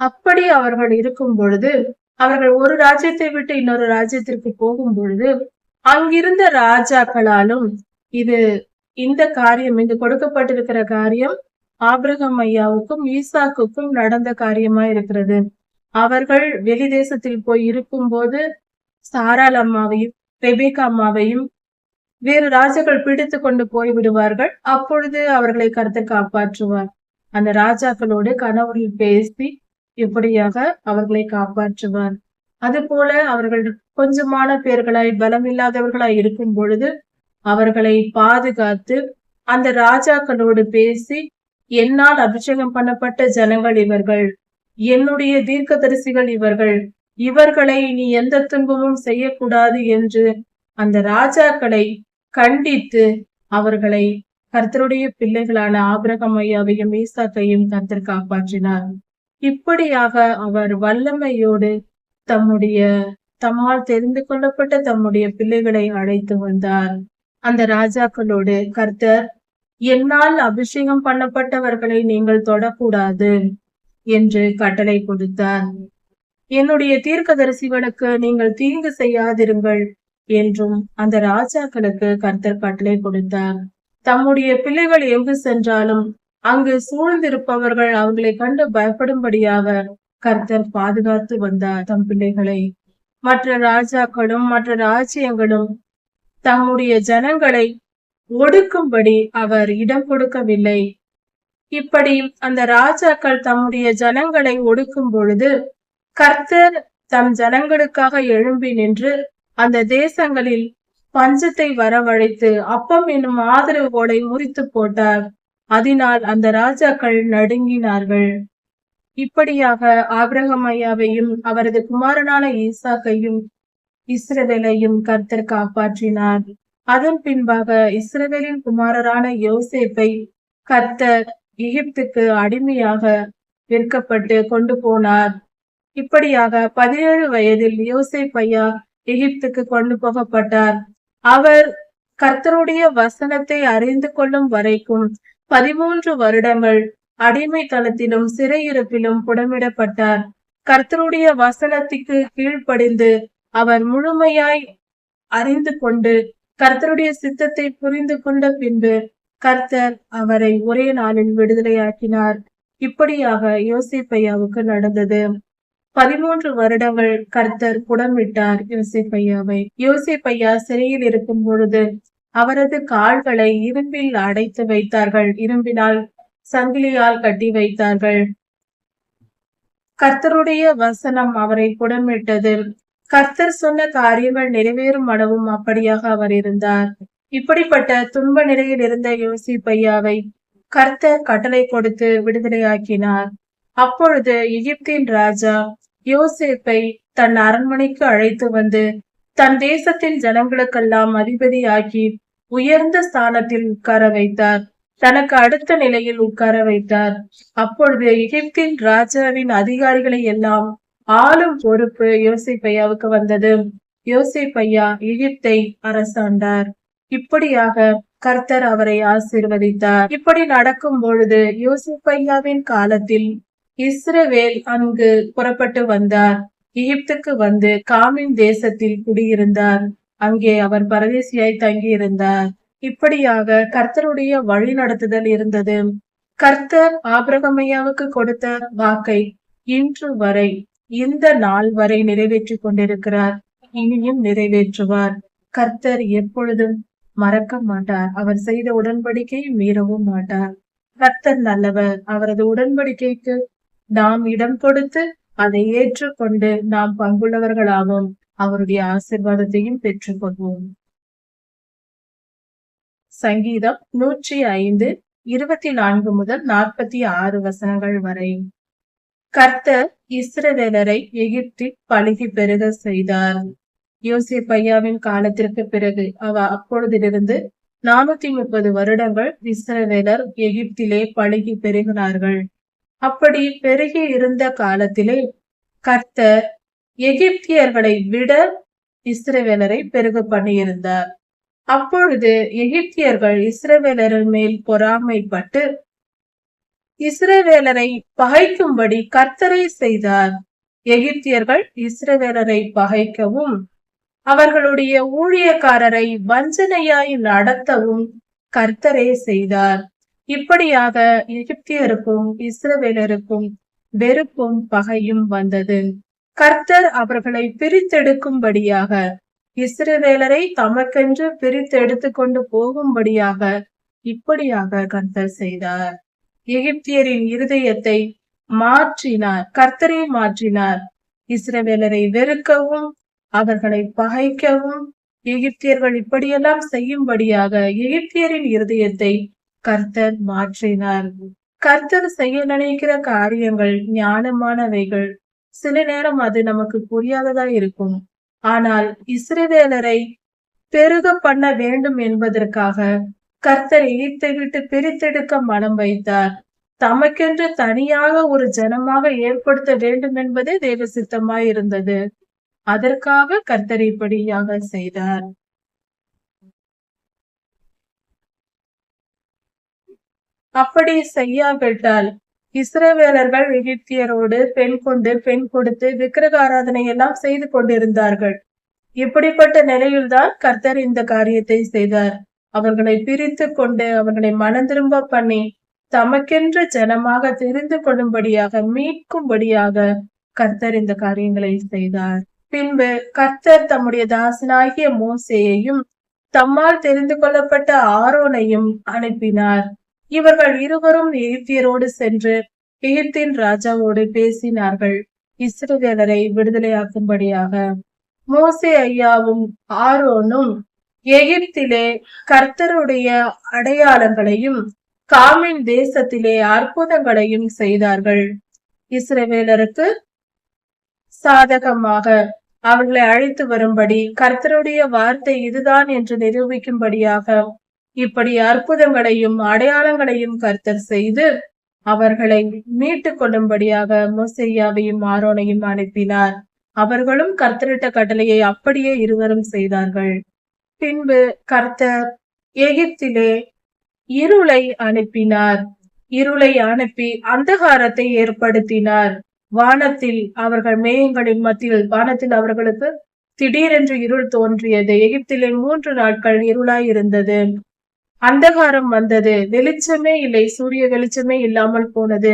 அப்படி அவர்கள் இருக்கும் பொழுது, அவர்கள் ஒரு ராஜ்யத்தை விட்டு இன்னொரு ராஜ்யத்திற்கு போகும் பொழுது, அங்கிருந்த ராஜாக்களாலும் இந்த காரியம், இங்கு கொடுக்கப்பட்டிருக்கிற காரியம் ஆபிரகாம் ஐயாவுக்கும் ஈசாக்குக்கும் நடந்த காரியமா இருக்கிறது. அவர்கள் வெளி தேசத்தில் போய் இருக்கும் போது சாராள் அம்மாவையும் ரெபேக்கா அம்மாவையும் வேறு ராஜாக்கள் பிடித்து கொண்டு போய் விடுவார்கள். அப்பொழுது அவர்களை கர்த்தர் காப்பாற்றுவார். அந்த ராஜாக்களோடு கனவுகளில் பேசி இப்படியாக அவர்களை காப்பாற்றுவார். அது போல அவர்கள் கொஞ்சமான பேர்களாய் பலமில்லாதவர்களாய் இருக்கும் பொழுது அவர்களை பாதுகாத்து அந்த ராஜாக்களோடு பேசி, என்னால் அபிஷேகம் பண்ணப்பட்ட ஜனங்கள் இவர்கள், என்னுடைய தீர்க்கதரிசிகள் இவர்கள், இவர்களை நீ எந்த துன்பமும் செய்யக்கூடாது என்று அந்த ராஜாக்களை கண்டித்து அவர்களை கர்த்தருடைய பிள்ளைகளான ஆபிரகாம் ஐயாவையும் ஈசாக்கையும் கர்த்தர் காப்பாற்றினார். இப்படியாக அவர் வல்லமையோடு தம்மால் தெரிந்து கொள்ளப்பட்ட தம்முடைய பிள்ளைகளை அழைத்து வந்தார். அந்த ராஜாக்களோடு கர்த்தர், என்னால் அபிஷேகம் பண்ணப்பட்டவர்களை நீங்கள் தொடக்கூடாது என்று கட்டளை கொடுத்தார். என்னுடைய தீர்க்கதரிசிகளுக்கு நீங்கள் தீங்கு செய்யாதிருங்கள் என்றும் அந்த ராஜாக்களுக்கு கர்த்தர் கட்டளை கொடுத்தார். தம்முடைய பிள்ளைகள் எங்கு சென்றாலும் அங்கு சூழ்ந்திருப்பவர்கள் அவர்களை கண்டு பயப்படும்படியாக கர்த்தர் பாதுகாத்து வந்தார் தம் பிள்ளைகளை. மற்ற ராஜாக்களும் மற்ற ராஜ்யங்களும் தம்முடைய ஜனங்களை ஒடுக்கும்படி அவர் இடம் கொடுக்கவில்லை. இப்படி அந்த ராஜாக்கள் தம்முடைய ஜனங்களை ஒடுக்கும் பொழுது கர்த்தர் தம் ஜனங்களுக்காக எழும்பி நின்று அந்த தேசங்களில் பஞ்சத்தை வரவழைத்து அப்பம் என்னும் ஆதரவுகோலை முறித்து போட்டார். அதனால் அந்த ராஜாக்கள் நடுங்கினார்கள். இப்படியாக ஆபிரகாம் ஐயாவையும் அவரது குமாரனான ஈசாக்கையும் இஸ்ரவேலையும் கர்த்தர் காப்பாற்றினார். அதன் பின்பாக இஸ்ரவேலின் குமாரரான யோசேப்பை கர்த்தர் எகிப்துக்கு அடிமையாக விற்கப்பட்டு கொண்டு போனார். இப்படியாக 17 வயதில் யோசேப் ஐயா எகிப்துக்கு கொண்டு போகப்பட்டார். அவர் கர்த்தருடைய வசனத்தை அறிந்து கொள்ளும் வரைக்கும் 13 வருடங்கள் அடிமைத்தனத்திலும் சிறையிருப்பிலும் புடமிடப்பட்டார். கர்த்தருடைய வசனத்துக்கு கீழ்ப்படிந்து அவர் முழுமையாய் அறிந்து கொண்டு கர்த்தருடைய சித்தத்தை புரிந்து கொண்ட பின்பு கர்த்தர் அவரை ஒரே நாளில் விடுதலையாக்கினார். இப்படியாக யோசேப்பையாவுக்கு நடந்தது. 13 வருடங்கள் கர்த்தர் புடமிட்டார் யோசேப்பையாவை. யோசேப்பையா சிறையில் இருக்கும் பொழுது அவரது கால்களை இரும்பில் அடைத்து வைத்தார்கள். இரும்பினால் சங்கிலியால் கட்டி வைத்தார்கள். கர்த்தருடைய வசனம் அவரை புடமிட்டது. கர்த்தர் சொன்ன காரியங்கள் நிறைவேறும் அளவும் அப்படியாக அவர் இருந்தார். இப்படிப்பட்ட துன்ப நிலையில் இருந்த யோசேப்பையாவை கர்த்தர் கட்டளை கொடுத்து விடுதலையாக்கினார். அப்பொழுது எகிப்தின் ராஜா யோசேப்பை தன் அரண்மனைக்கு அழைத்து வந்து தன் தேசத்தின் ஜனங்களுக்கெல்லாம் அதிபதியாக்கி உயர்ந்த ஸ்தானத்தில் உட்கார வைத்தார். தனக்கு அடுத்த நிலையில் உட்கார வைத்தார். அப்பொழுது எகிப்தின் ராஜாவின் அதிகாரிகளை எல்லாம் ஆளும் பொறுப்பு யோசேப்பையாவுக்கு வந்தது. யோசேப்பையா எகிப்தை அரசாண்டார். இப்படியாக கர்த்தர் அவரை ஆசீர்வதித்தார். இப்படி நடக்கும் பொழுது யோசேப்பையாவின் காலத்தில் இஸ்ரவேல் அங்கு புறப்பட்டு வந்தார். எகிப்துக்கு வந்து காமின் தேசத்தில் குடியிருந்தார். அங்கே அவர் பரதேசியாய் தங்கியிருந்தார். இப்படியாக கர்த்தருடைய வழி நடத்துதல் இருந்தது. கர்த்தர் ஆபிரகாமையாவுக்கு கொடுத்த வாக்கை இன்று வரை, இந்த நாள் வரை நிறைவேற்றிக் கொண்டிருக்கிறார். இனியும் நிறைவேற்றுவார். கர்த்தர் எப்பொழுதும் மறக்க மாட்டார். அவர் செய்த உடன்படிக்கையை மீறவும் மாட்டார். கர்த்தர் நல்லவர். அவரது உடன்படிக்கைக்கு நாம் இடம் கொடுத்து அதை ஏற்றுக்கொண்டு நாம் பங்குள்ளவர்களாகவும் அவருடைய ஆசீர்வாதத்தையும் பெற்றுக் கொள்வோம். சங்கீதம் 105 24 முதல் 46 வசனங்கள் வரை. கர்த்தர் இஸ்ரவேலரை எகிப்தில் பலுகி பெருக செய்தார். யோசேப்பு ஐயாவின் காலத்திற்கு பிறகு அப்பொழுதிலிருந்து 430 வருடங்கள் இஸ்ரவேலர் எகிப்திலே பலுகி பெருகினார்கள். அப்படி பெருகி இருந்த காலத்திலே கர்த்தர் எகிப்தியர்களை விட இஸ்ரவேலரை பெருக பண்ணியிருந்தார். அப்பொழுது எகிப்தியர்கள் இஸ்ரவேலரின் மேல் பொறாமைப்பட்டு இஸ்ரவேலரை பகைக்கும்படி கர்த்தரை செய்தார். எகிப்தியர்கள் இஸ்ரவேலரை பகைக்கவும் அவர்களுடைய ஊழியக்காரரை வஞ்சனையாய் நடத்தவும் கர்த்தரே செய்தார். இப்படியாக எகிப்தியருக்கும் இஸ்ரவேலருக்கும் வெறுப்பும் பகையும் வந்தது. கர்த்தர் அவர்களை பிரித்தெடுக்கும்படியாக, இஸ்ரவேலரை தமக்கென்று பிரித்து எடுத்து கொண்டு போகும்படியாக இப்படியாக கர்த்தர் செய்தார். எகிப்தியரின் இருதயத்தை மாற்றினார். கர்த்தரை மாற்றினார். இஸ்ரவேலரை வெறுக்கவும் அவர்களை பகைக்கவும் எகிப்தியர்கள் இப்படியெல்லாம் செய்யும்படியாக எகிப்தியரின் இருதயத்தை கர்த்தர் மாற்றினார். கர்த்தர் செய்ய நினைக்கிற காரியங்கள் ஞானமானவைகள். சில நேரம் அது நமக்கு புரியாததா இருக்கும். ஆனால் இஸ்ரவேலரை பெருக பண்ண வேண்டும் என்பதற்காக கர்த்தர் எகிப்தை விட்டு பிரித்தெடுக்க மனம் வைத்தார். தமக்கென்று தனியாக ஒரு ஜனமாக ஏற்படுத்த வேண்டும் என்பதே தேவ சித்தமாய் இருந்தது. அதற்காக கர்த்தர் இப்படியாக செய்தார். அப்படி செய்யாவிட்டால் இஸ்ரவேலர்கள் எகிப்தியரோடு பெண் கொண்டு பெண் கொடுத்து விக்கிரக ஆராதனை எல்லாம் செய்து கொண்டிருந்தார்கள். இப்படிப்பட்ட நிலையில்தான் கர்த்தர் இந்த காரியத்தை செய்தார். அவர்களை பிரித்து கொண்டு அவர்களை மனம் திரும்ப பண்ணி தமக்கென்ற ஜனமாக தெரிந்து கொள்ளும்படியாக மீட்கும்படியாக கர்த்தர் இந்த காரியங்களை செய்தார். பின்பு கர்த்தர் தம்முடைய தாசனாகிய மோசேயையும் தம்மால் தெரிந்து கொள்ளப்பட்ட ஆரோனையும் அனுப்பினார். இவர்கள் இருவரும் எகிப்தியரோடு சென்று எகிப்தின் ராஜாவோடு பேசினார்கள், இஸ்ரவேலரை விடுதலையாக்கும்படியாக. மோசே ஐயாவும் ஆரோனும் எகிப்திலே கர்த்தருடைய அடையாளங்களையும் காமின் தேசத்திலே அற்புதங்களையும் செய்தார்கள். இஸ்ரவேலருக்கு சாதகமாக அவர்களை அழைத்து வரும்படி கர்த்தருடைய வார்த்தை இதுதான் என்று நிரூபிக்கும்படியாக இப்படி அற்புதங்களையும் அடையாளங்களையும் கர்த்தர் செய்து அவர்களை மீட்டு கொள்ளும்படியாக மோசேயாவையும் ஆரோனையும் அனுப்பினார். அவர்களும் கர்த்தரிட்ட கட்டளையை அப்படியே இருவரும் செய்தார்கள். பின்பு கர்த்தர் எகிப்திலே இருளை அனுப்பினார். இருளை அனுப்பி அந்தகாரத்தை ஏற்படுத்தினார். வானத்தில் அவர்கள் மேகங்களின் மத்தியில் வானத்தில் அவர்களுக்கு திடீரென்று இருள் தோன்றியது. எகிப்திலே 3 நாட்கள் இருளாய் இருந்தது. அந்தகாரம் வந்தது. வெளிச்சமே இல்லை. சூரிய வெளிச்சமே இல்லாமல் போனது.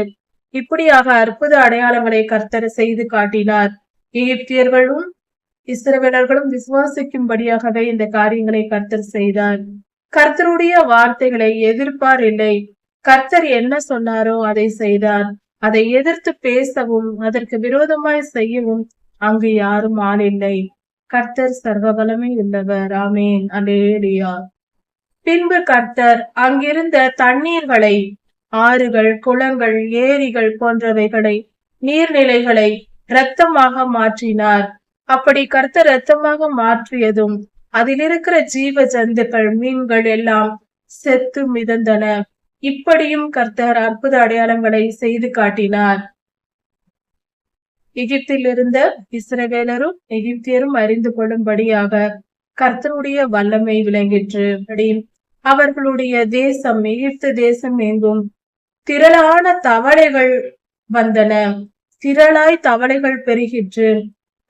இப்படியாக அற்புத அடையாளங்களை கர்த்தர் செய்து காட்டினார். எகிப்தியர்களும் இஸ்ரவேலர்களும் விசுவாசிக்கும்படியாகவே இந்த காரியங்களை கர்த்தர் செய்தார். கர்த்தருடைய வார்த்தைகளை எதிர்ப்பார் இல்லை. கர்த்தர் என்ன சொன்னாரோ அதை செய்தார். அதை எதிர்த்து பேசவும் அதற்கு விரோதமாய் செய்யவும் அங்கு யாரும் ஆள் இல்லை. கர்த்தர் சர்வபலமே உள்ளவர். ஆமேன். அல்லேலூயா. பின்பு கர்த்தர் அங்கிருந்த தண்ணீர்களை, ஆறுகள், குளங்கள், ஏரிகள் போன்றவைகளை, நீர்நிலைகளை இரத்தமாக மாற்றினார். அப்படி கர்த்தர் இரத்தமாக மாற்றியதும் அதில் இருக்கிற ஜீவ ஜந்துக்கள், மீன்கள் எல்லாம் செத்து மிதந்தன. இப்படியும் கர்த்தர் அற்புத அடையாளங்களை செய்து காட்டினார். எகிப்தில் இருந்த இஸ்ரவேலரும் எகிப்தியரும் அறிந்து கொள்ளும்படியாக கர்த்தருடைய வல்லமை விளங்கிற்று. அவர்களுடைய தேசம், எகிப்து தேசம் எங்கும் திரளான தவளைகள் வந்தன. திரளாய் தவளைகள் பெருகிற்று.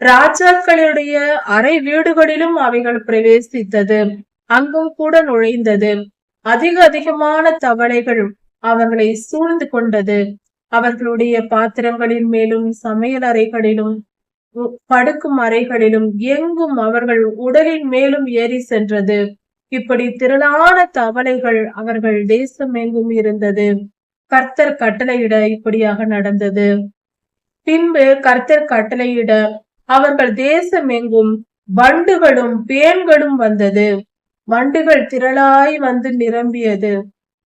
ராஜாக்களுடைய அறை வீடுகளிலும் அவைகள் பிரவேசித்தது. அங்கும் கூட நுழைந்தது. அதிகமான தவளைகள் அவர்களை சூழ்ந்து கொண்டது. அவர்களுடைய பாத்திரங்களின் மேலும், சமையல் அறைகளிலும், படுக்கும் அறைகளிலும், எங்கும் அவர்கள் உடலின் மேலும் ஏறி சென்றது. இப்படி திரளான தவளைகள் அவர்கள் தேசம் எங்கும் இருந்தது. கர்த்தர் கட்டளையிட இப்படியாக நடந்தது. பின்பு கர்த்தர் கட்டளையிட அவர்கள் தேசம் எங்கும் வண்டுகளும் பேன்களும் வந்தது. வண்டுகள் திரளாய் வந்து நிரம்பியது.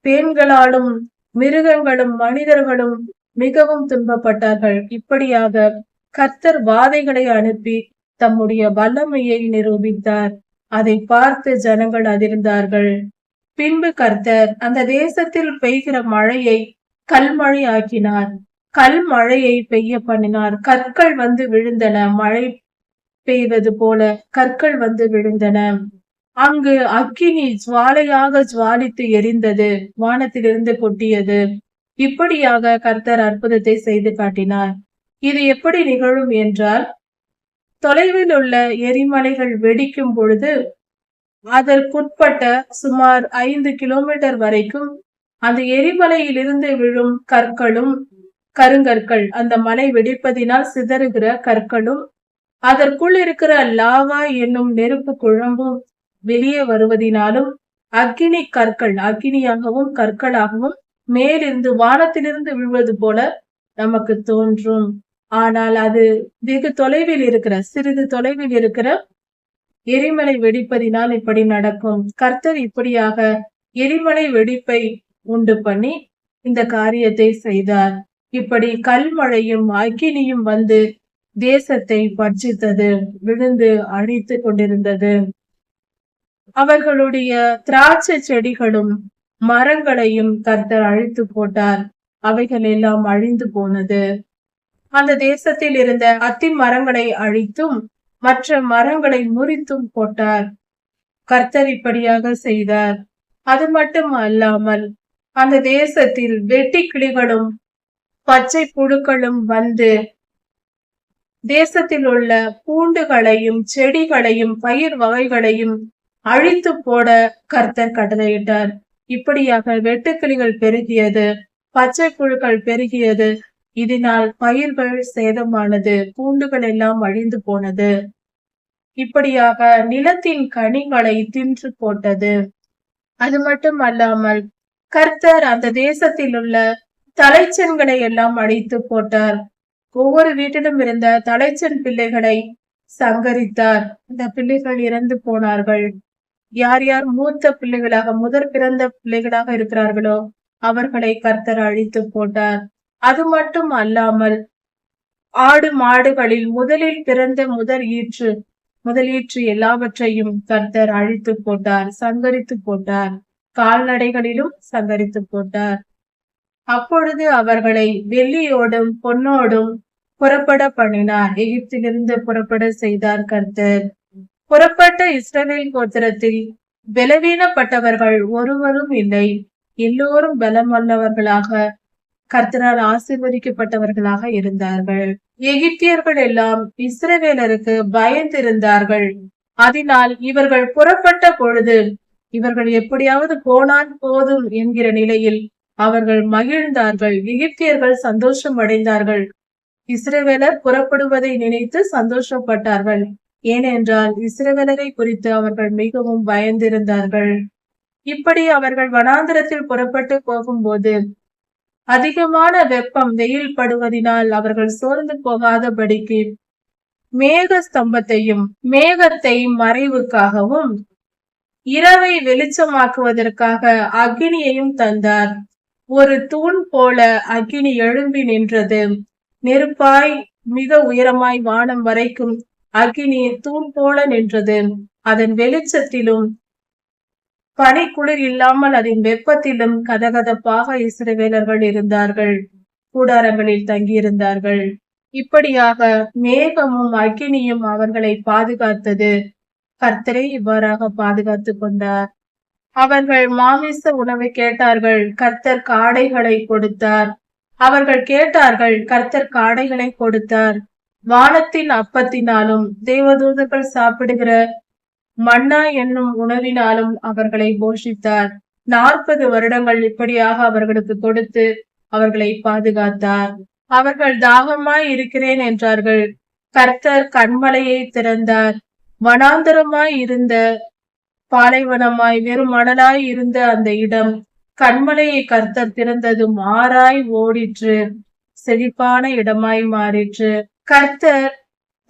பேன்களாலும் மிருகங்களும் மனிதர்களும் மிகவும் துன்பப்பட்டார்கள். இப்படியாக கர்த்தர் வாதைகளை அனுப்பி தம்முடைய வல்லமையை நிரூபித்தார். அதை பார்த்து ஜனங்கள் அதிர்ந்தார்கள். பின்பு கர்த்தர் அந்த தேசத்தில் பெய்கிற மழையை கல்மழை ஆக்கினார். கல்மழையை பெய்ய பண்ணினார். கற்கள் வந்து விழுந்தன. மழை பெய்வது போல கற்கள் வந்து விழுந்தன. அங்கு அக்கினி ஜுவாலையாக ஜுவாலித்து எரிந்தது. வானத்திலிருந்து கொட்டியது. இப்படியாக கர்த்தர் அற்புதத்தை செய்து காட்டினார். இது எப்படி நிகழும் என்றால், தொலைவில் உள்ள எரிமலைகள் வெடிக்கும் பொழுது அதற்குட்பட்ட சுமார் 5 கிலோமீட்டர் வரைக்கும் அந்த எரிமலையிலிருந்து விழும் கற்களும், கருங்கற்கள், அந்த மலை வெடிப்பதினால் சிதறுகிற கற்களும், அதற்குள் இருக்கிற லாவா என்னும் நெருப்பு குழம்பும் வெளியே வருவதினாலும் அக்கினி கற்கள் அக்கினியாகவும் கற்களாகவும் மேலிருந்து வானத்திலிருந்து விழுவது போல நமக்கு தோன்றும். ஆனால் அது வெகு தொலைவில் இருக்கிற, சிறிது தொலைவில் இருக்கிற எரிமலை வெடிப்பதினால் இப்படி நடக்கும். கர்த்தர் இப்படியாக எரிமலை வெடிப்பை உண்டு பண்ணி இந்த காரியத்தை செய்தார். இப்படி கல்மழையும் அக்கினியும் வந்து தேசத்தை பட்சித்தது, விழுந்து அழித்து கொண்டிருந்தது. அவர்களுடைய திராட்சை செடிகளும் மரங்களையும் கர்த்தர் அழித்து போட்டார். அவைகள் எல்லாம் அழிந்து போனது. அந்த தேசத்தில் இருந்த அத்தி மரங்களை அழித்தும் மற்ற மரங்களை முறித்தும் போட்டார். கர்த்தர் இப்படியாக செய்தார். அது மட்டும் அல்லாமல் அந்த தேசத்தில் வெட்டி கிளிகளும் பச்சை புழுக்களும் வந்து தேசத்தில் உள்ள பூண்டுகளையும் செடிகளையும் பயிர் வகைகளையும் அழித்து போட கர்த்தர் கட்டளையிட்டார். இப்படியாக வெட்டுக்கிளிகள் பெருகியது, பச்சை புழுக்கள் பெருகியது. இதனால் பயிர்கள் சேதமானது, பூண்டுகள் எல்லாம் அழிந்து போனது. இப்படியாக நிலத்தின் கனிகளை தின்று போட்டது. அது மட்டும் அல்லாமல் கர்த்தர் அந்த தேசத்தில் உள்ள தலைச்சன்களை எல்லாம் அழித்து போட்டார். ஒவ்வொரு வீட்டிலும் இருந்த தலைச்சன் பிள்ளைகளை சங்கரித்தார். அந்த பிள்ளைகள் இறந்து போனார்கள். யார் யார் மூத்த பிள்ளைகளாக, முதற் பிறந்த பிள்ளைகளாக இருக்கிறார்களோ அவர்களை கர்த்தர் அழித்து போட்டார். அது மட்டும் அல்லாமல் ஆடு மாடுகளில் முதலில் பிறந்த முதலீற்று எல்லாவற்றையும் கர்த்தர் அழித்து போட்டார், சங்கரித்து போட்டார். கால்நடைகளிலும் சங்கரித்து போட்டார். அப்பொழுது அவர்களை வெள்ளியோடும் பொன்னோடும் புறப்பட பண்ணினார். எகிப்திலிருந்து புறப்பட செய்தார் கர்த்தர். புறப்பட்ட இஸ்ரவேல் கோத்திரத்தில் பலவீனப்பட்டவர்கள் ஒருவரும் இல்லை. எல்லோரும் பலமுள்ளவர்களாக, கர்த்தரால் ஆசீர்வதிக்கப்பட்டவர்களாக இருந்தார்கள். எகிப்தியர்கள் எல்லாம் இஸ்ரவேலருக்கு பயந்திருந்தார்கள். அதனால் இவர்கள் புறப்பட்ட பொழுது இவர்கள் எப்படியாவது போனால் போதும் என்கிற நிலையில் அவர்கள் மகிழ்ந்தார்கள். எகிப்தியர்கள் சந்தோஷம் அடைந்தார்கள். இஸ்ரவேலர் புறப்படுவதை நினைத்து சந்தோஷப்பட்டார்கள். ஏனென்றால் இஸ்ரவேலரை குறித்து அவர்கள் மிகவும் பயந்திருந்தார்கள். இப்படி அவர்கள் வனாந்திரத்தில் புறப்பட்டு போகும்போது அதிகமான வெப்பம், வெயில் படுவதினால் அவர்கள் சோர்ந்து போகாதபடிக்கு மேக ஸ்தம்பத்தையும் மேகத்தை மறைவுக்காகவும் இரவை வெளிச்சமாக்குவதற்காக அக்கினியையும் தந்தார். ஒரு தூண் போல அக்கினி எழும்பி நின்றது. நெருப்பாய் மிக உயரமாய் வானம் வரைக்கும் அக்கினி தூண் போல நின்றது. அதன் வெளிச்சத்திலும் பனிக்குளிர் இல்லாமல் அதன் வெப்பத்திலும் கதகதப்பாக இஸ்ரவேலர்கள் இருந்தார்கள். கூடாரங்களில் தங்கியிருந்தார்கள். இப்படியாக மேகமும் அக்கினியும் அவர்களை பாதுகாத்தது. கர்த்தரை இவ்வாறாக பாதுகாத்து கொண்டார். அவர்கள் மாமிச உணவை கேட்டார்கள். கர்த்தர் காடைகளை கொடுத்தார். அவர்கள் கேட்டார்கள். கர்த்தர் காடைகளை கொடுத்தார். வானத்தின் அப்பத்தினாலும் தேவதூதர்கள் சாப்பிடுகிற மன்னா என்னும் உணவினாலும் அவர்களை போஷித்தார். 40 வருடங்கள் இப்படியாக அவர்களுக்கு கொடுத்து அவர்களை பாதுகாத்தார். அவர்கள் தாகமாய் இருக்கிறேன் என்றார்கள். கர்த்தர் கன்மலையை திறந்தார். வனாந்தரமாய் இருந்த பாலைவனமாய் வெறும் மணலாய் இருந்த அந்த இடம் கன்மலையை கர்த்தர் திறந்ததும் ஆராய் ஓடிற்று, செழிப்பான இடமாய் மாறிற்று. கர்த்தர்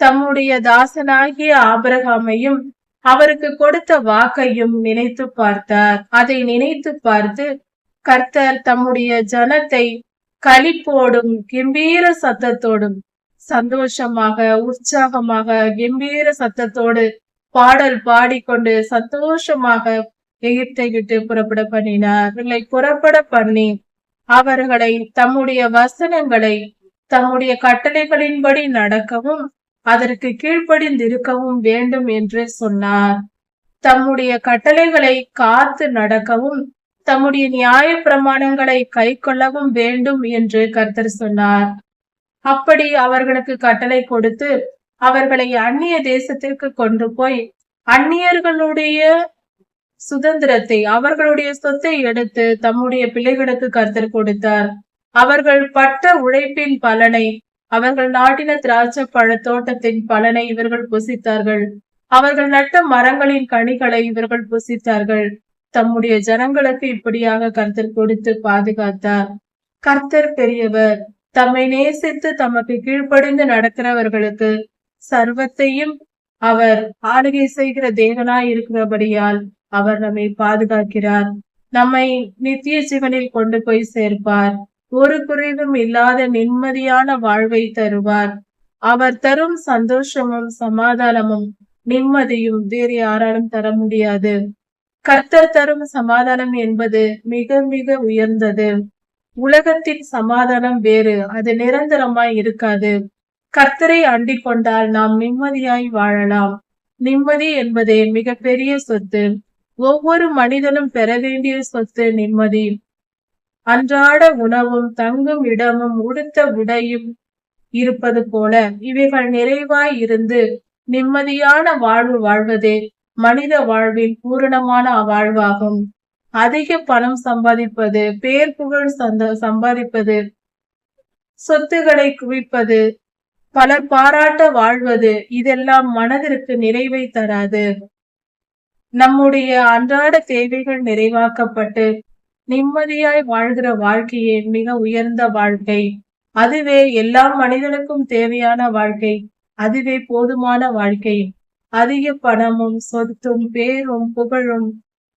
தம்முடைய தாசனாகிய ஆபிரகாமையும் அவருக்கு கொடுத்த வாக்கையும் நினைத்து பார்த்தார். அதை நினைத்து பார்த்து கர்த்தர் தம்முடைய ஜனத்தை களிப்போடும் கெம்பீர சத்தத்தோடும் சந்தோஷமாக உற்சாகமாக கெம்பீர சத்தத்தோடு பாடல் பாடிக்கொண்டு சந்தோஷமாக எகிப்தை விட்டு புறப்பட பண்ணினார். புறப்பட பண்ணி அவர்களை தம்முடைய வசனங்களை தம்முடைய கட்டளைகளின்படி நடக்கவும் அதற்கு கீழ்ப்படிந்திருக்கவும் வேண்டும் என்று சொன்னார். தம்முடைய கட்டளைகளை காத்து நடக்கவும் தம்முடைய நியாய பிரமாணங்களை கை கொள்ளவும் வேண்டும் என்று கர்த்தர் சொன்னார். அப்படி அவர்களுக்கு கட்டளை கொடுத்து அவர்களை அந்நிய தேசத்திற்கு கொண்டு போய் அந்நியர்களுடைய சுதந்திரத்தை அவர்களுடைய சொத்தை எடுத்து தம்முடைய பிள்ளைகளுக்கு கர்த்தர் கொடுத்தார். அவர்கள் பட்ட உழைப்பின் பலனை அவர்கள் நாட்டின திராட்சை பழ தோட்டத்தின் பலனை இவர்கள் புசித்தார்கள். அவர்கள் நட்ட மரங்களின் கனிகளை இவர்கள் புசித்தார்கள். தம்முடைய ஜனங்களுக்கு இப்படியாக கர்த்தர் கொடுத்து பாதுகாத்தார். கர்த்தர் பெரியவர். தம்மை நேசித்து தமக்கு கீழ்ப்படிந்து நடக்கிறவர்களுக்கு சர்வத்தையும் அவர் ஆளுகை செய்கிற தேவனாய் இருக்கிறபடியால் அவர் நம்மை பாதுகாக்கிறார். நம்மை நித்திய ஜீவனில் கொண்டு போய் சேர்ப்பார். ஒரு குறைவும் இல்லாத நிம்மதியான வாழ்வை தருவார். அவர் தரும் சந்தோஷமும் சமாதானமும் நிம்மதியும் வேறு யாராலும் தர முடியாது. கர்த்தர் தரும் சமாதானம் என்பது மிக மிக உயர்ந்தது. உலகத்தின் சமாதானம் வேறு, அது நிரந்தரமாய் இருக்காது. கர்த்தரை அண்டிக் கொண்டால் நாம் நிம்மதியாய் வாழலாம். நிம்மதி என்பதே மிக பெரிய சொத்து. ஒவ்வொரு மனிதனும் பெற வேண்டிய சொத்து நிம்மதி. அன்றாட உணவும் தங்கும் இடமும் உடுத்த உடையும் இருப்பது போல இவைகள் நிறைவாய் இருந்து நிம்மதியான வாழ்வு வாழ்வதே மனித வாழ்வின் பூரணமான வாழ்வாகும். அதிக பணம் சம்பாதிப்பது, பேர் புகழ் சம்பாதிப்பது, சொத்துக்களை குவிப்பது, பலர் பாராட்ட வாழ்வது இதெல்லாம் மனதிற்கு நிறைவை தராது. நம்முடைய அன்றாட தேவைகள் நிறைவாக்கப்பட்டு நிம்மதியாய் வாழ்கிற வாழ்க்கையே மிக உயர்ந்த வாழ்க்கை. அதுவே எல்லா மனிதனுக்கும் தேவையான வாழ்க்கை. அதுவே போதுமான வாழ்க்கை. அதிக பணமும் சொத்தும் பேரும் புகழும்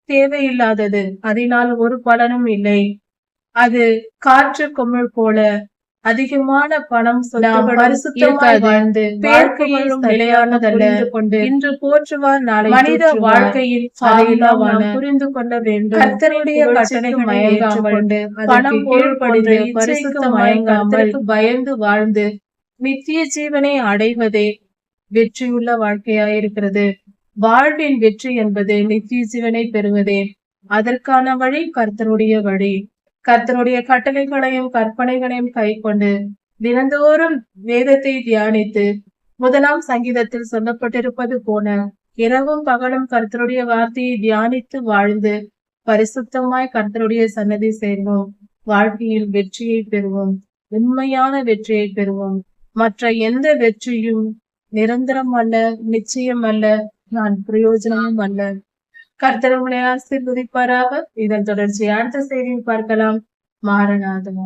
தேவையில்லாதது. அதனால் ஒரு பலனும் இல்லை. அது காற்று குமிழ் போல. அதிகமான பணம் பரிசுத்தமாய் வாழ்ந்து வாழ்க்கையிலும் நிலையானதல்ல. இன்று போற்றுவார் நாளை மனித வாழ்க்கையில் புரிந்து கொள்ள வேண்டும். கர்த்தருடைய கட்டளைக்கு மயங்காமல் பணம் பொருள்படுத்தி பரிசுத்த மயங்காமல் பயந்து வாழ்ந்து நித்திய ஜீவனை அடைவதே வெற்றியுள்ள வாழ்க்கையாயிருக்கிறது. வாழ்வின் வெற்றி என்பது நித்திய ஜீவனை பெறுவதே. அதற்கான வழி கர்த்தருடைய வழி. கர்த்தருடைய கட்டளைகளையும் கற்பனைகளையும் கை கொண்டு தினந்தோறும் வேதத்தை தியானித்து 1ஆம் சங்கீதத்தில் சொல்லப்பட்டிருப்பது போல இரவும் பகலும் கர்த்தருடைய வார்த்தையை தியானித்து வாழ்ந்து பரிசுத்தமாய் கர்த்தருடைய சன்னதி சேர்வோம். வாழ்க்கையில் வெற்றியை பெறுவோம். உண்மையான வெற்றியை பெறுவோம். மற்ற எந்த வெற்றியும் நிரந்தரம் அல்ல, நிச்சயம் அல்ல, நான் பிரயோஜனமும் அல்ல. கர்த்தர் உங்களை ஆசீர்வதிப்பாராக. இதன் தொடர்ச்சி அடுத்த செய்தியில் பார்க்கலாம். மாரநாதம்.